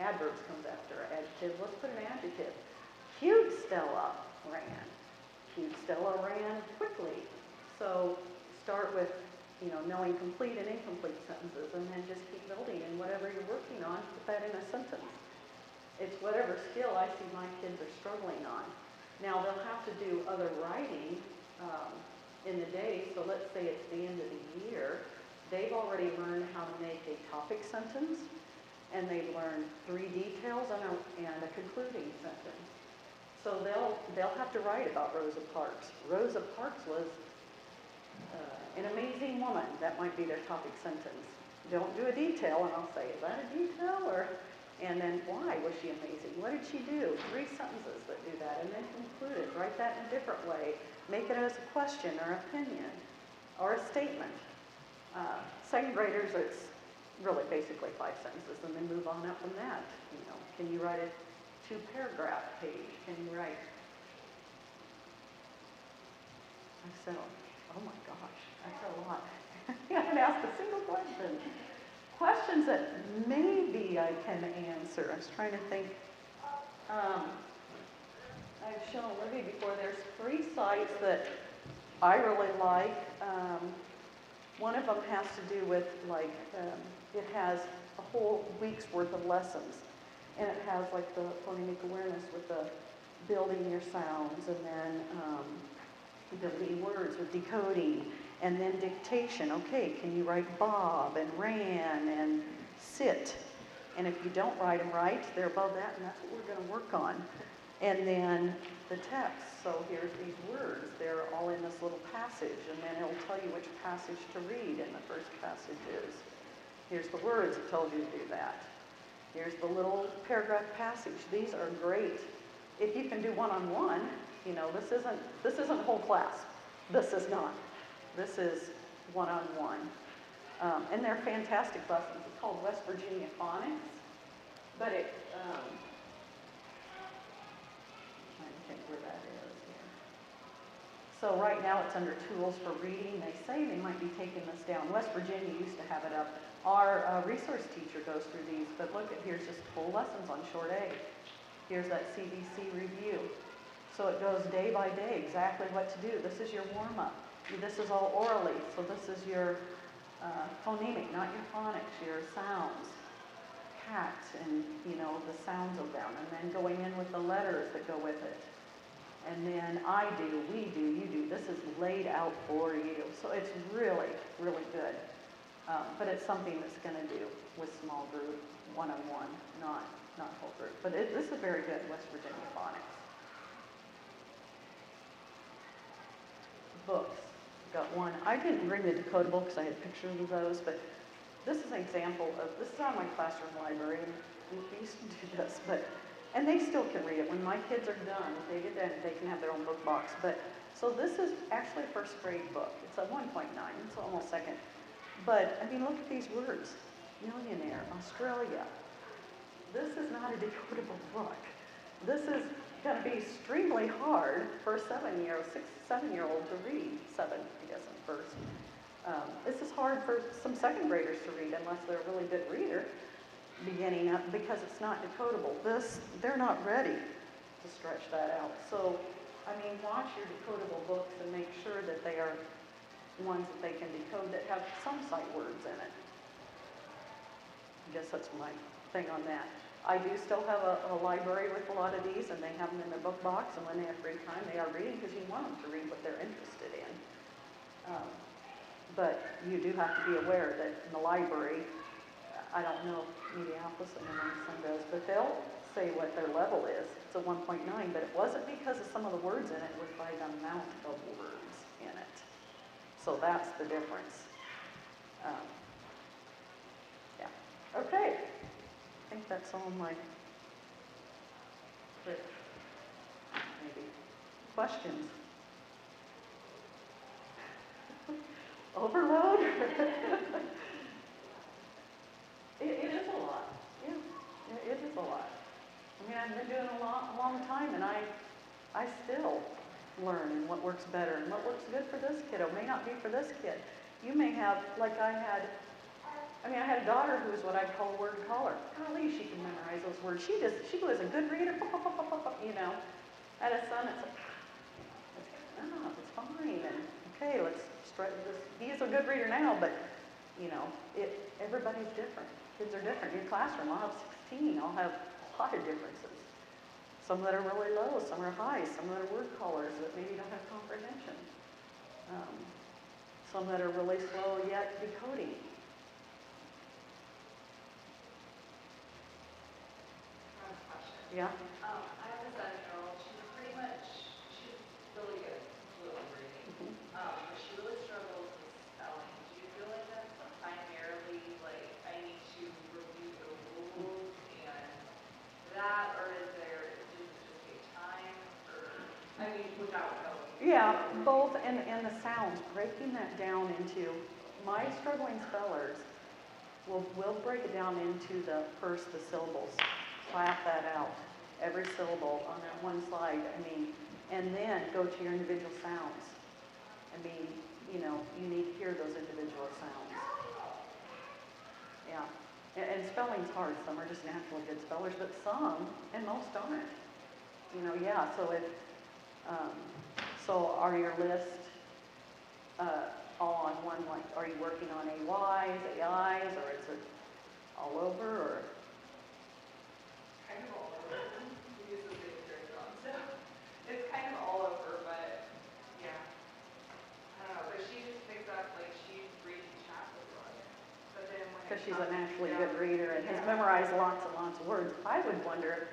adverbs comes after adjective. Let's put an adjective. Cute Stella ran. Cute Stella ran quickly. So start with, knowing complete and incomplete sentences, and then just keep building. And whatever you're working on, put that in a sentence. It's whatever skill I see my kids are struggling on. Now, they'll have to do other writing in the day. So let's say it's the end of the year. They've already learned how to make a topic sentence, and they've learned 3 details and a concluding sentence. So they'll have to write about Rosa Parks. Rosa Parks was an amazing woman. That might be their topic sentence. Don't do a detail, and I'll say, is that a detail? And then why was she amazing? What did she do? 3 sentences that do that, and then conclude it. Write that in a different way. Make it as a question or opinion or a statement. Second graders, it's really basically 5 sentences, and then move on up from that. Can you write a 2-paragraph page? Can you write? I said, oh my gosh, that's a lot. I haven't asked a single question. Questions that maybe I can answer. I was trying to think. I've shown Olivia before. There's 3 sites that I really like. One of them has to do with it has a whole week's worth of lessons, and it has like the phonemic awareness with the building your sounds, and then building words with decoding, and then dictation. Okay, can you write Bob and ran and sit? And if you don't write them right, they're above that, and that's what we're going to work on. And then the text. So here's these words. They're all in this little passage, and then it'll tell you which passage to read, and the first passage is. Here's the words. It tells you to do that. Here's the little paragraph passage. These are great. If you can do one-on-one, this isn't whole class. This is not. This is one-on-one. And they're fantastic lessons. It's called West Virginia Phonics, but I'm trying to think where that is here. So right now it's under Tools for Reading. They say they might be taking this down. West Virginia used to have it up. Our resource teacher goes through these, but look at here's just full lessons on short A. Here's that CBC review. So it goes day by day, exactly what to do. This is your warm-up. This is all orally, so this is your phonemic, not your phonics, your sounds. Cat, and the sounds of them, and then going in with the letters that go with it. And then I do, we do, you do. This is laid out for you. So it's really, really good. But it's something that's going to do with small group, one-on-one, not whole group. closer. But this is very good, West Virginia phonics. Books. Got one. I didn't bring the decodable because I had pictures of those, but this is an example of, this is on my classroom library, and we used to do this, and they still can read it. When my kids are done, they get done, they can have their own book box. But, so this is actually a first grade book. It's a 1.9, it's almost second. But, I mean, look at these words. Millionaire, Australia. This is not a decodable book. This is going to be extremely hard for a 7-year-old to read. 7, I guess, at first. This is hard for some second graders to read unless they're a really good reader beginning up because it's not decodable. They're not ready to stretch that out. So, I mean, watch your decodable books and make sure that they are ones that they can decode that have some sight words in it. I guess that's my thing on that. I do still have a library with a lot of these, and they have them in their book box, and when they have free time, they are reading because you want them to read what they're interested in. But you do have to be aware that in the library, I don't know if Mediapolis and Emerson does, but they'll say what their level is. It's a 1.9, but it wasn't because of some of the words in it, it was by the amount of words in it. So that's the difference. Yeah. Okay. I think that's all my maybe questions. Overload? It is a lot. Yeah, it is a lot. I mean, I've been doing a long time, and I still learn what works better and what works good for this kiddo may not be for this kid. You may have, like I had a daughter who was what I'd call a word caller. Golly, she can memorize those words. She was a good reader, you know. I had a son that's like, it's fine, and okay, let's stretch this. He is a good reader now, but, you know, everybody's different. Kids are different. In your classroom, I'll have 16. I'll have a lot of differences. Some that are really low, some are high, some that are word callers that maybe don't have comprehension. Some that are really slow yet decoding. Yeah. I have a 7-year-old. She's really good with reading. But she really struggles with spelling. Do you feel like that's primarily like I need to review the rules and that, or does it just take time? Or I mean, without knowing. Yeah, both, and the sounds, breaking that down into, my struggling spellers will break it down into the syllables, clap that out, every syllable on that one slide, and then go to your individual sounds. You know, you need to hear those individual sounds. Yeah, and spelling's hard. Some are just naturally good spellers, but some, and most aren't. You know, yeah, so are your list all on one, like, are you working on AYs, AIs, or is it all over, or? Kind of all over. We use the same curriculum, so it's kind of all over, but yeah. I don't know, but she just picks up, like, she's reading chapters on it. But then when Because she's a naturally good reader and has memorized lots and lots of words. I would wonder,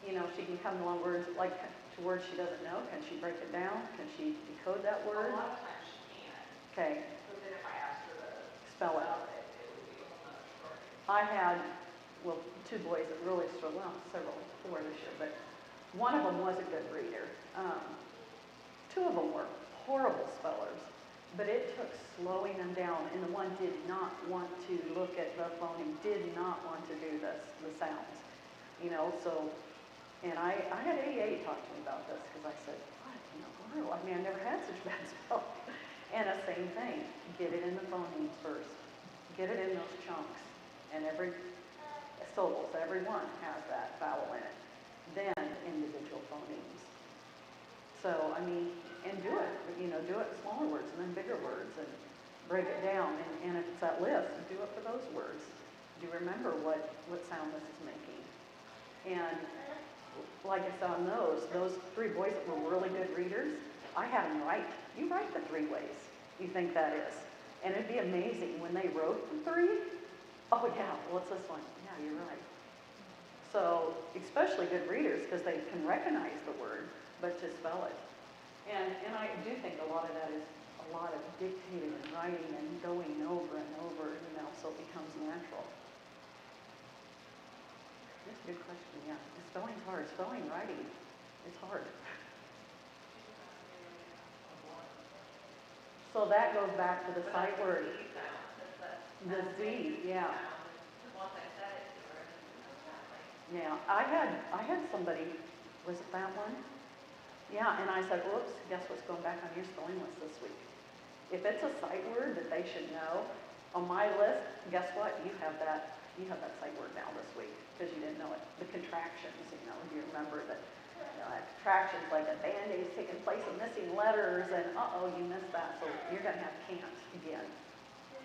you know, she can come along words, like to words she doesn't know. Can she break it down? Can she decode that word? A lot of times she can. Okay. But then if I asked her to Spell it. it would be a whole nother story. I had, well, 2 boys that really struggled, well, several, 4 this year, but one of them was a good reader. 2 of them were horrible spellers, but it took slowing them down, and the one did not want to look at the phoneme, did not want to do the sounds, you know, so, and I had AA talk to me about this, because I said, what, you know, I never had such bad spelling. And the same thing, get it in the phonemes first, get it in those chunks, and every syllables, every one has that vowel in it, then individual phonemes. So, and do it, you know, do it in smaller words and then bigger words and break it down. And if it's that list, do it for those words. Do you remember what sound this is making? And like I said on those 3 boys that were really good readers, I had them write. You write the 3 ways you think that is. And it'd be amazing when they wrote the 3. Oh yeah, what's this one? Yeah, you're right. So, especially good readers, because they can recognize the word, but to spell it. And I do think a lot of that is a lot of dictating and writing and going over and over, so it becomes natural. That's a good question, yeah. Spelling's hard. Spelling, writing, it's hard. So that goes back to the sight word. The Z, yeah. Once I said it to her, Yeah, I had somebody, was it that one? Yeah, and I said, whoops, guess what's going back on your spelling list this week? If it's a sight word that they should know, on my list, guess what? You have that sight word now this week, because you didn't know it. The contractions, you remember that, contractions like a Band-Aid is taking place of missing letters, and you missed that, so you're gonna have can't again,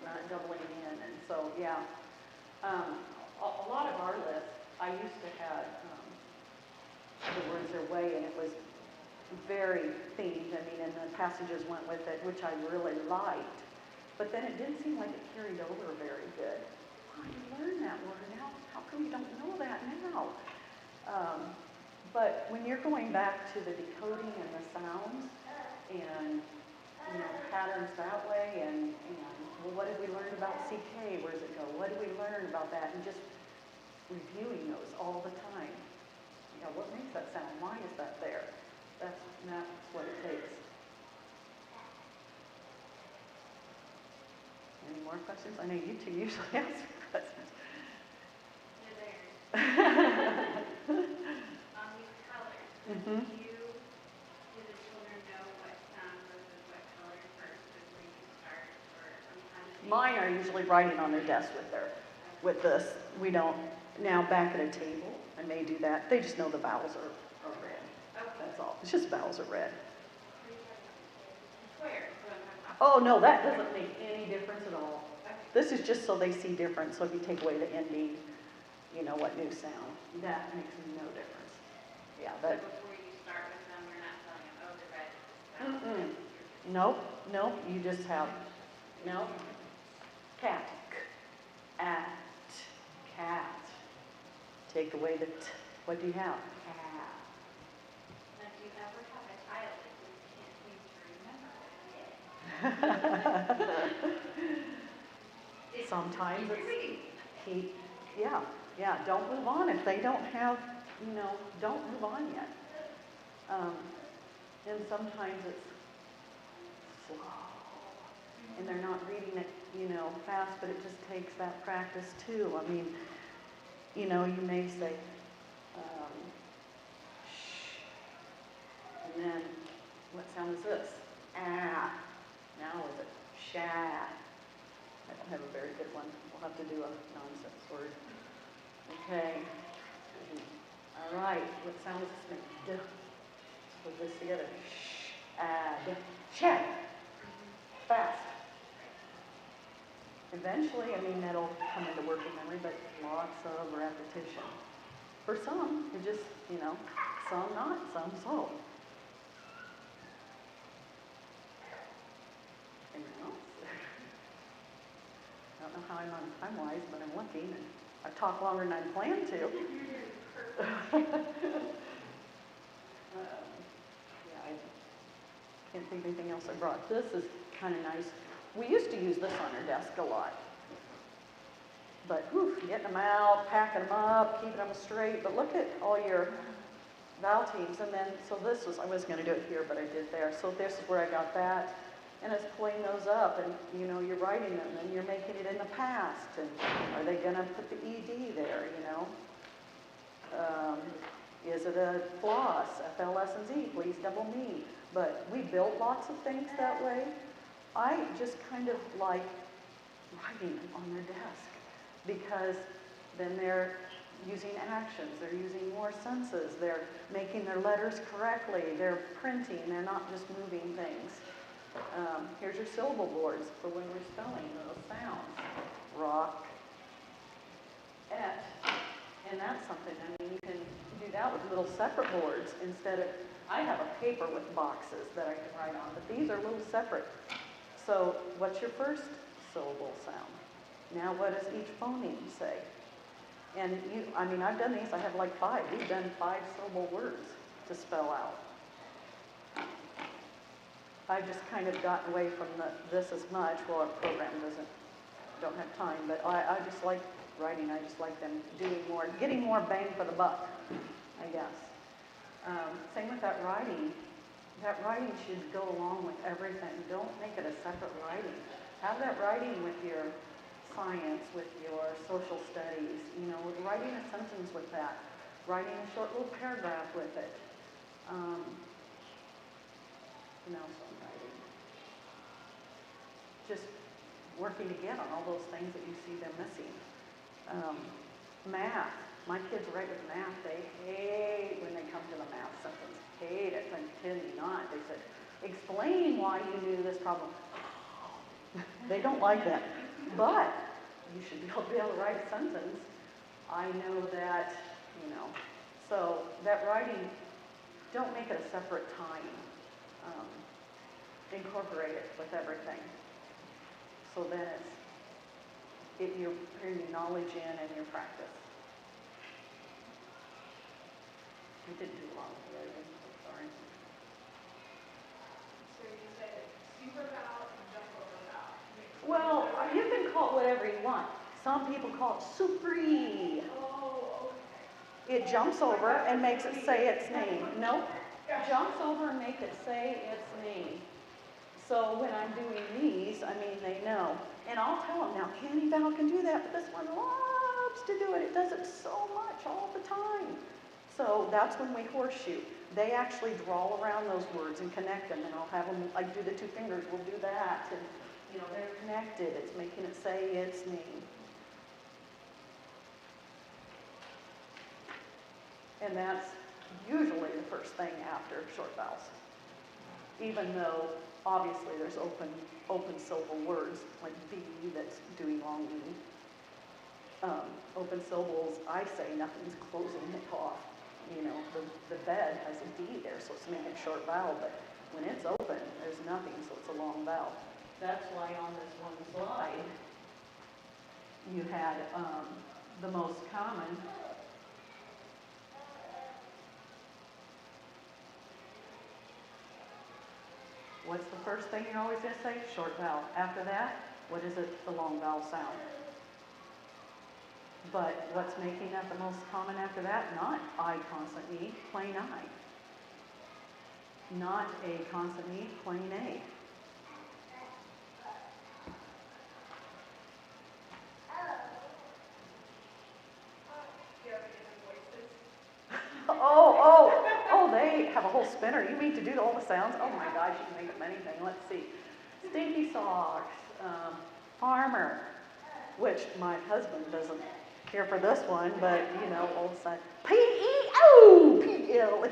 not doubling in, and so, yeah. A lot of our lists, I used to have the words their way, and it was very themed. I mean, and the passages went with it, which I really liked. But then it didn't seem like it carried over very good. Oh, you learned that word now. How come you don't know that now? But when you're going back to the decoding and the sounds and patterns that way, and well, what did we learn about CK? Where does it go? What did we learn about that? And just reviewing those all the time. What makes that sound? Why is that there? That's what it takes. Any more questions? I know you two usually ask questions. you're there. On these colors, Mm-hmm. do the children know what sound goes with what color first before you start, or sometimes? Mine are usually writing on their desk with this. We don't, now back at a table, I may do that. They just know the vowels are red. That's all. It's just vowels are red. Square, so I'm talking about. Oh, no, that doesn't make any difference at all. This is just so they see difference. So if you take away the ending, what new sound, that makes no difference. Yeah, So that. before you start with them, you're not telling them, oh, the red is this Mm-mm. sound. Nope, you just have, cat, at, cat. Take away the t, what do you have? Cat. And if you ever have a child that just can't seem to remember what it is. Sometimes Keep it's, reading. yeah, don't move on if they don't have, don't move on yet. And sometimes it's slow, and they're not reading it, fast, but it just takes that practice too. I mean, you may say, shh, and then what sound is this? Ah. Now is it sha? I don't have a very good one. We'll have to do a nonsense word. Okay. All right. What sound is this make? D. Put this together. Shh. Add. Sha. Fast. Eventually, that'll come into working memory, but lots of repetition. For some, it just, some not, some so. Anything else? I don't know how I'm on time-wise, but I'm looking, and I've talked longer than I planned to. Yeah, I can't think of anything else I brought. This is kind of nice. We used to use this on our desk a lot. But, getting them out, packing them up, keeping them straight. But look at all your vowel teams. And then, so this was, I wasn't going to do it here, but I did there. So this is where I got that. And it's pulling those up, and you're writing them, and you're making it in the past. And are they going to put the ED there, Is it a floss, FLS and Z, please double me. But we built lots of things that way. I just kind of like writing them on their desk, because then they're using actions, they're using more senses, they're making their letters correctly, they're printing, they're not just moving things. Here's your syllable boards for when we're spelling those sounds. Rock, et, and that's something, you can do that with little separate boards instead of, I have a paper with boxes that I can write on, but these are little separate. So what's your first syllable sound? Now what does each phoneme say? And I mean, I've done these, I have like 5. We've done 5-syllable words to spell out. I've just kind of gotten away from this as much. Well, our program don't have time, but I just like writing. I just like them doing more, getting more bang for the buck, I guess. Same with that writing. That writing should go along with everything. Don't make it a separate writing. Have that writing with your science, with your social studies, you know, writing a sentence with that, writing a short little paragraph with it. You know, so I'm writing. Just working again on all those things that you see they're missing. Math. My kids write with math. They hate when they come to the math sentence. Hate it. I'm kidding you not. They said, explain why you knew this problem. They don't like that. But you should be able to write a sentence. I know that, you know. So that writing, don't make it a separate time. Incorporate it with everything. So then you're putting your knowledge in and your practice. We didn't do long today, I'm sorry. So you said super vowel and jump over vowel. Well, you can call it whatever you want. Some people call it supri. Oh, okay. It jumps over and makes it say its name. Nope. Jumps over and makes it say its name. So when I'm doing these, I mean, they know. And I'll tell them, now, Candy Val can do that, but this one loves to do it. It does it so much all the time. So that's when we horseshoe. They actually draw around those words and connect them, and I'll have them, like, do the 2 fingers, we'll do that, and, you know, they're connected. It's making it say its name. And that's usually the first thing after short vowels. Even though, obviously, there's open syllable words, like B, that's doing long E. Open syllables, I say nothing's closing it off. You know, the bed has a D there, so it's making a short vowel, but when it's open, there's nothing, so it's a long vowel. That's why on this one slide, you had the most common. What's the first thing you're always going to say? Short vowel. After that, what is it? The long vowel sound. But what's making that the most common after that? Not I consonant E, plain I. Not A consonant E, plain A. Do you have any voices? Oh, they have a whole spinner. You mean to do all the sounds? Oh my gosh, you can make them anything. Let's see. Stinky socks, farmer, which my husband doesn't care for this one, but you know, all of a sudden, P-E-O-P-L-E.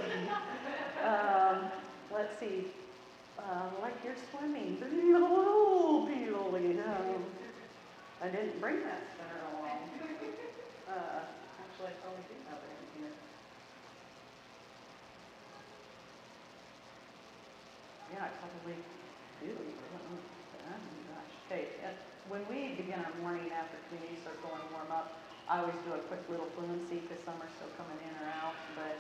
Let's see, like you're swimming. I didn't bring that spinner along. Actually, I probably do have it in here. Yeah, I probably do. Oh my gosh. Okay, when we begin our morning after community circle and warm up, I always do a quick little fluency because some are still coming in or out, but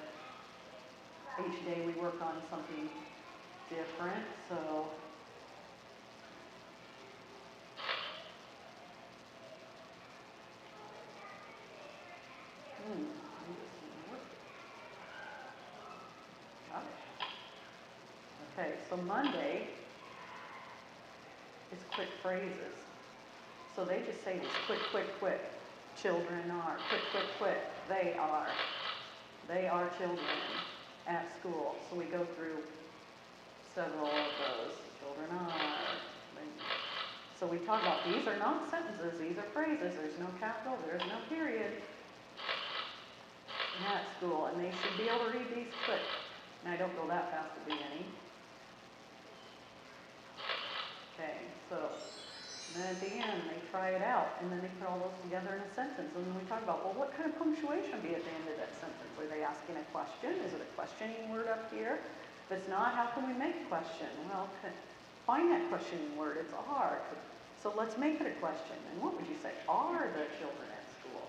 each day we work on something different, so. Okay, so Monday is quick phrases. So they just say these quick, quick, quick. Children are, quick, quick, quick. They are. They are children at school. So we go through several of those. Children are. So we talk about these are not sentences, these are phrases. There's no capital, there's no period. At school, and they should be able to read these quick. And I don't go that fast at the beginning. Okay, so then at the end they try it out, and then they put all those together in a sentence. And then we talk about, well, what kind of punctuation be at the end of that sentence? Are they asking a question? Is it a questioning word up here? If it's not, how can we make a question? Well, find that questioning word. It's are. So let's make it a question. And what would you say? Are the children at school?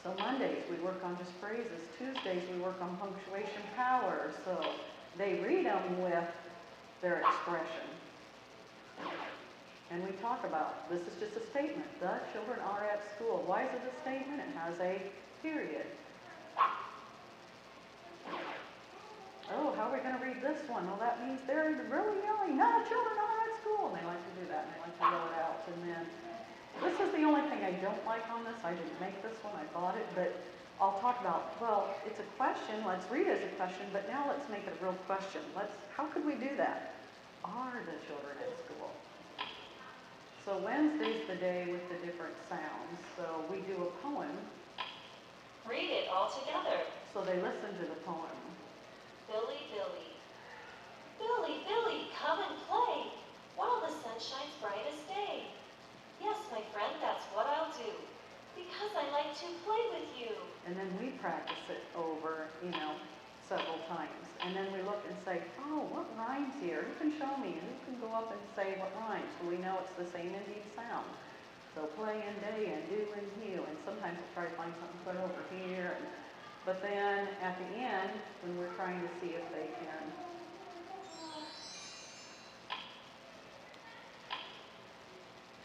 So Mondays, we work on just phrases. Tuesdays, we work on punctuation power. So they read them with their expression. And we talk about, this is just a statement. The children are at school. Why is it a statement? It has a period. Oh, how are we going to read this one? Well, that means they're really yelling, no, children are at school. And they like to do that, and they like to yell it out. And then, this is the only thing I don't like on this. I didn't make this one, I bought it, but I'll talk about, well, it's a question, let's read it as a question, but now let's make it a real question. How could we do that? Are the children at school? So Wednesday's the day with the different sounds. So we do a poem. Read it all together. So they listen to the poem. Billy, Billy. Billy, Billy, come and play while the sun shines brightest day. Yes, my friend, that's what I'll do, because I like to play with you. And then we practice it over, several times. And then we look and say, oh, what rhymes here? Who can show me? And who can go up and say what rhymes? Well, we know it's the same Indian sound. So play and day and do and heal. And sometimes we'll try to find something put over here. But then at the end, when we're trying to see if they can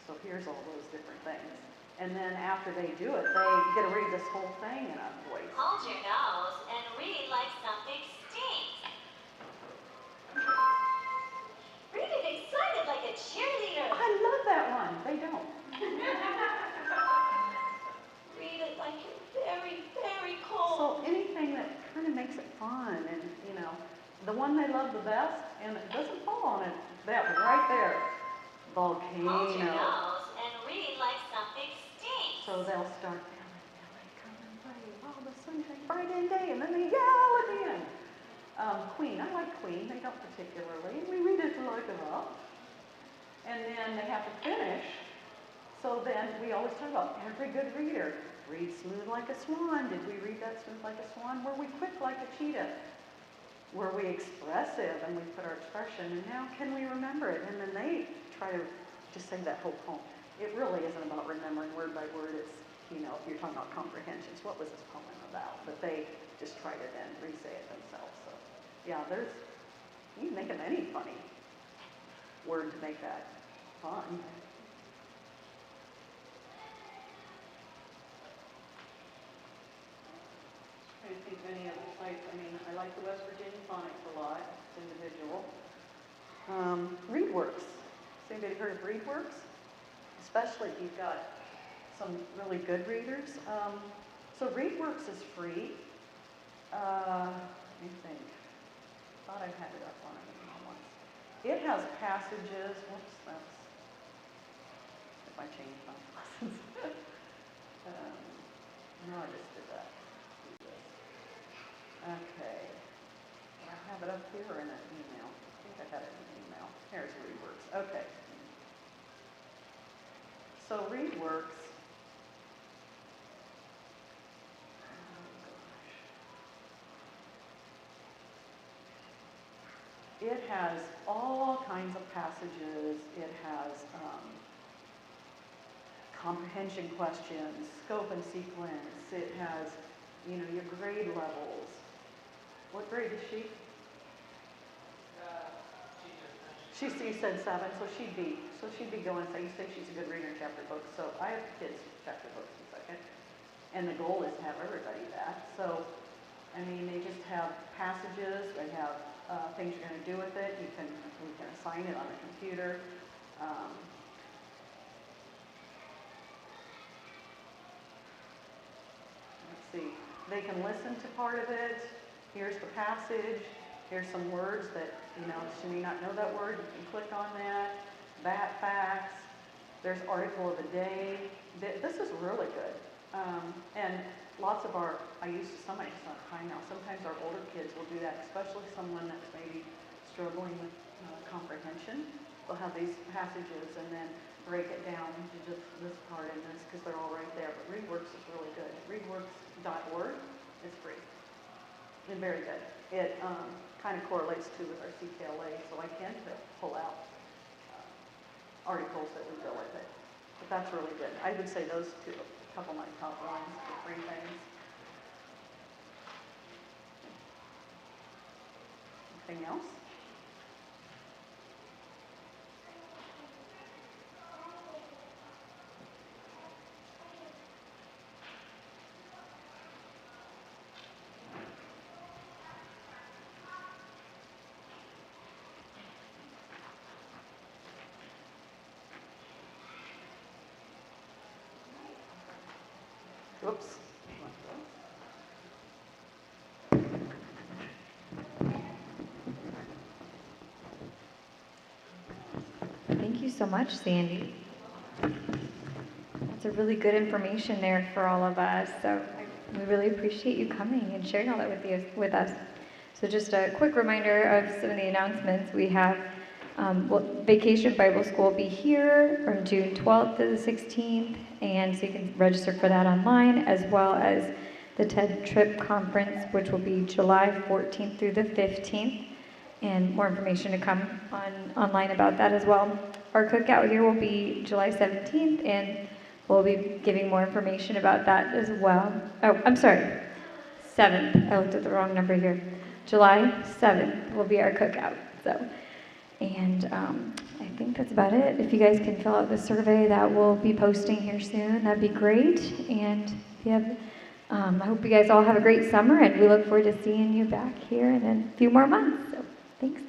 so here's all those different things. And then after they do it, they get to read this whole thing in a voice. Hold your nose and read like something stinks. Read it excited like a cheerleader. I love that one. They don't. Read it like you're very, very cold. So anything that kind of makes it fun and, the one they love the best, and it doesn't fall on it, that one right there, volcano. Hold your nose and read like something stinks. So they'll start, Billy, come and play while the sun shines bright and day, and then they yell at the end. Queen, I like Queen, they don't particularly. We read it like enough. And then they have to finish. So then we always talk about every good reader. Read smooth like a swan. Did we read that smooth like a swan? Were we quick like a cheetah? Were we expressive and we put our expression? And now can we remember it? And then they try to just say that whole poem. It really isn't about remembering word by word. It's, if you're talking about comprehensions, what was this poem about? But they just try to then re-say it themselves. So yeah, you can think of any funny word to make that fun. I think many other sites, I like the West Virginia Phonics a lot. It's individual. ReadWorks. Has anybody heard of ReadWorks? Especially if you've got some really good readers. So ReadWorks is free. Let me think. Thought I had it up on it once. It has passages. Whoops, that's if I change my lessons. No, I just did that. Okay. I have it up here or in an email. I think I had it in an email. Here's ReadWorks. Okay. So ReadWorks, it has all kinds of passages. It has comprehension questions, scope and sequence. It has, your grade levels. What grade is she? You said 7, so she'd be going, so you say she's a good reader in chapter books. So I have kids chapter books in second, and the goal is to have everybody that. So, they just have passages, they have things you're going to do with it. We can assign it on the computer. Let's see, they can listen to part of it. Here's the passage. Here's some words that, she may not know that word. You can click on that. That facts. There's article of the day. This is really good. And lots of I use somebody's not time now. Sometimes our older kids will do that, especially someone that's maybe struggling with comprehension. They'll have these passages and then break it down into just this part and this because they're all right there. But ReadWorks is really good. ReadWorks.org is free and very good. It kind of correlates too with our CKLA, so I can pull out articles that would go with it. But that's really good. I would say those two a couple of my top ones, the free things. Anything else? Whoops. Thank you so much, Sandy. That's a really good information there for all of us. So we really appreciate you coming and sharing all that with us. So just a quick reminder of some of the announcements. We have Vacation Bible School will be here from June 12th to the 16th, and so you can register for that online, as well as the TED Trip Conference, which will be July 14th through the 15th, and more information to come online about that as well. Our cookout here will be July 17th, and we'll be giving more information about that as well. Oh, I'm sorry, 7th. I looked at the wrong number here. July 7th will be our cookout. And I think that's about it. If you guys can fill out the survey that we'll be posting here soon, that'd be great. And if you have, I hope you guys all have a great summer, and we look forward to seeing you back here in a few more months. So thanks.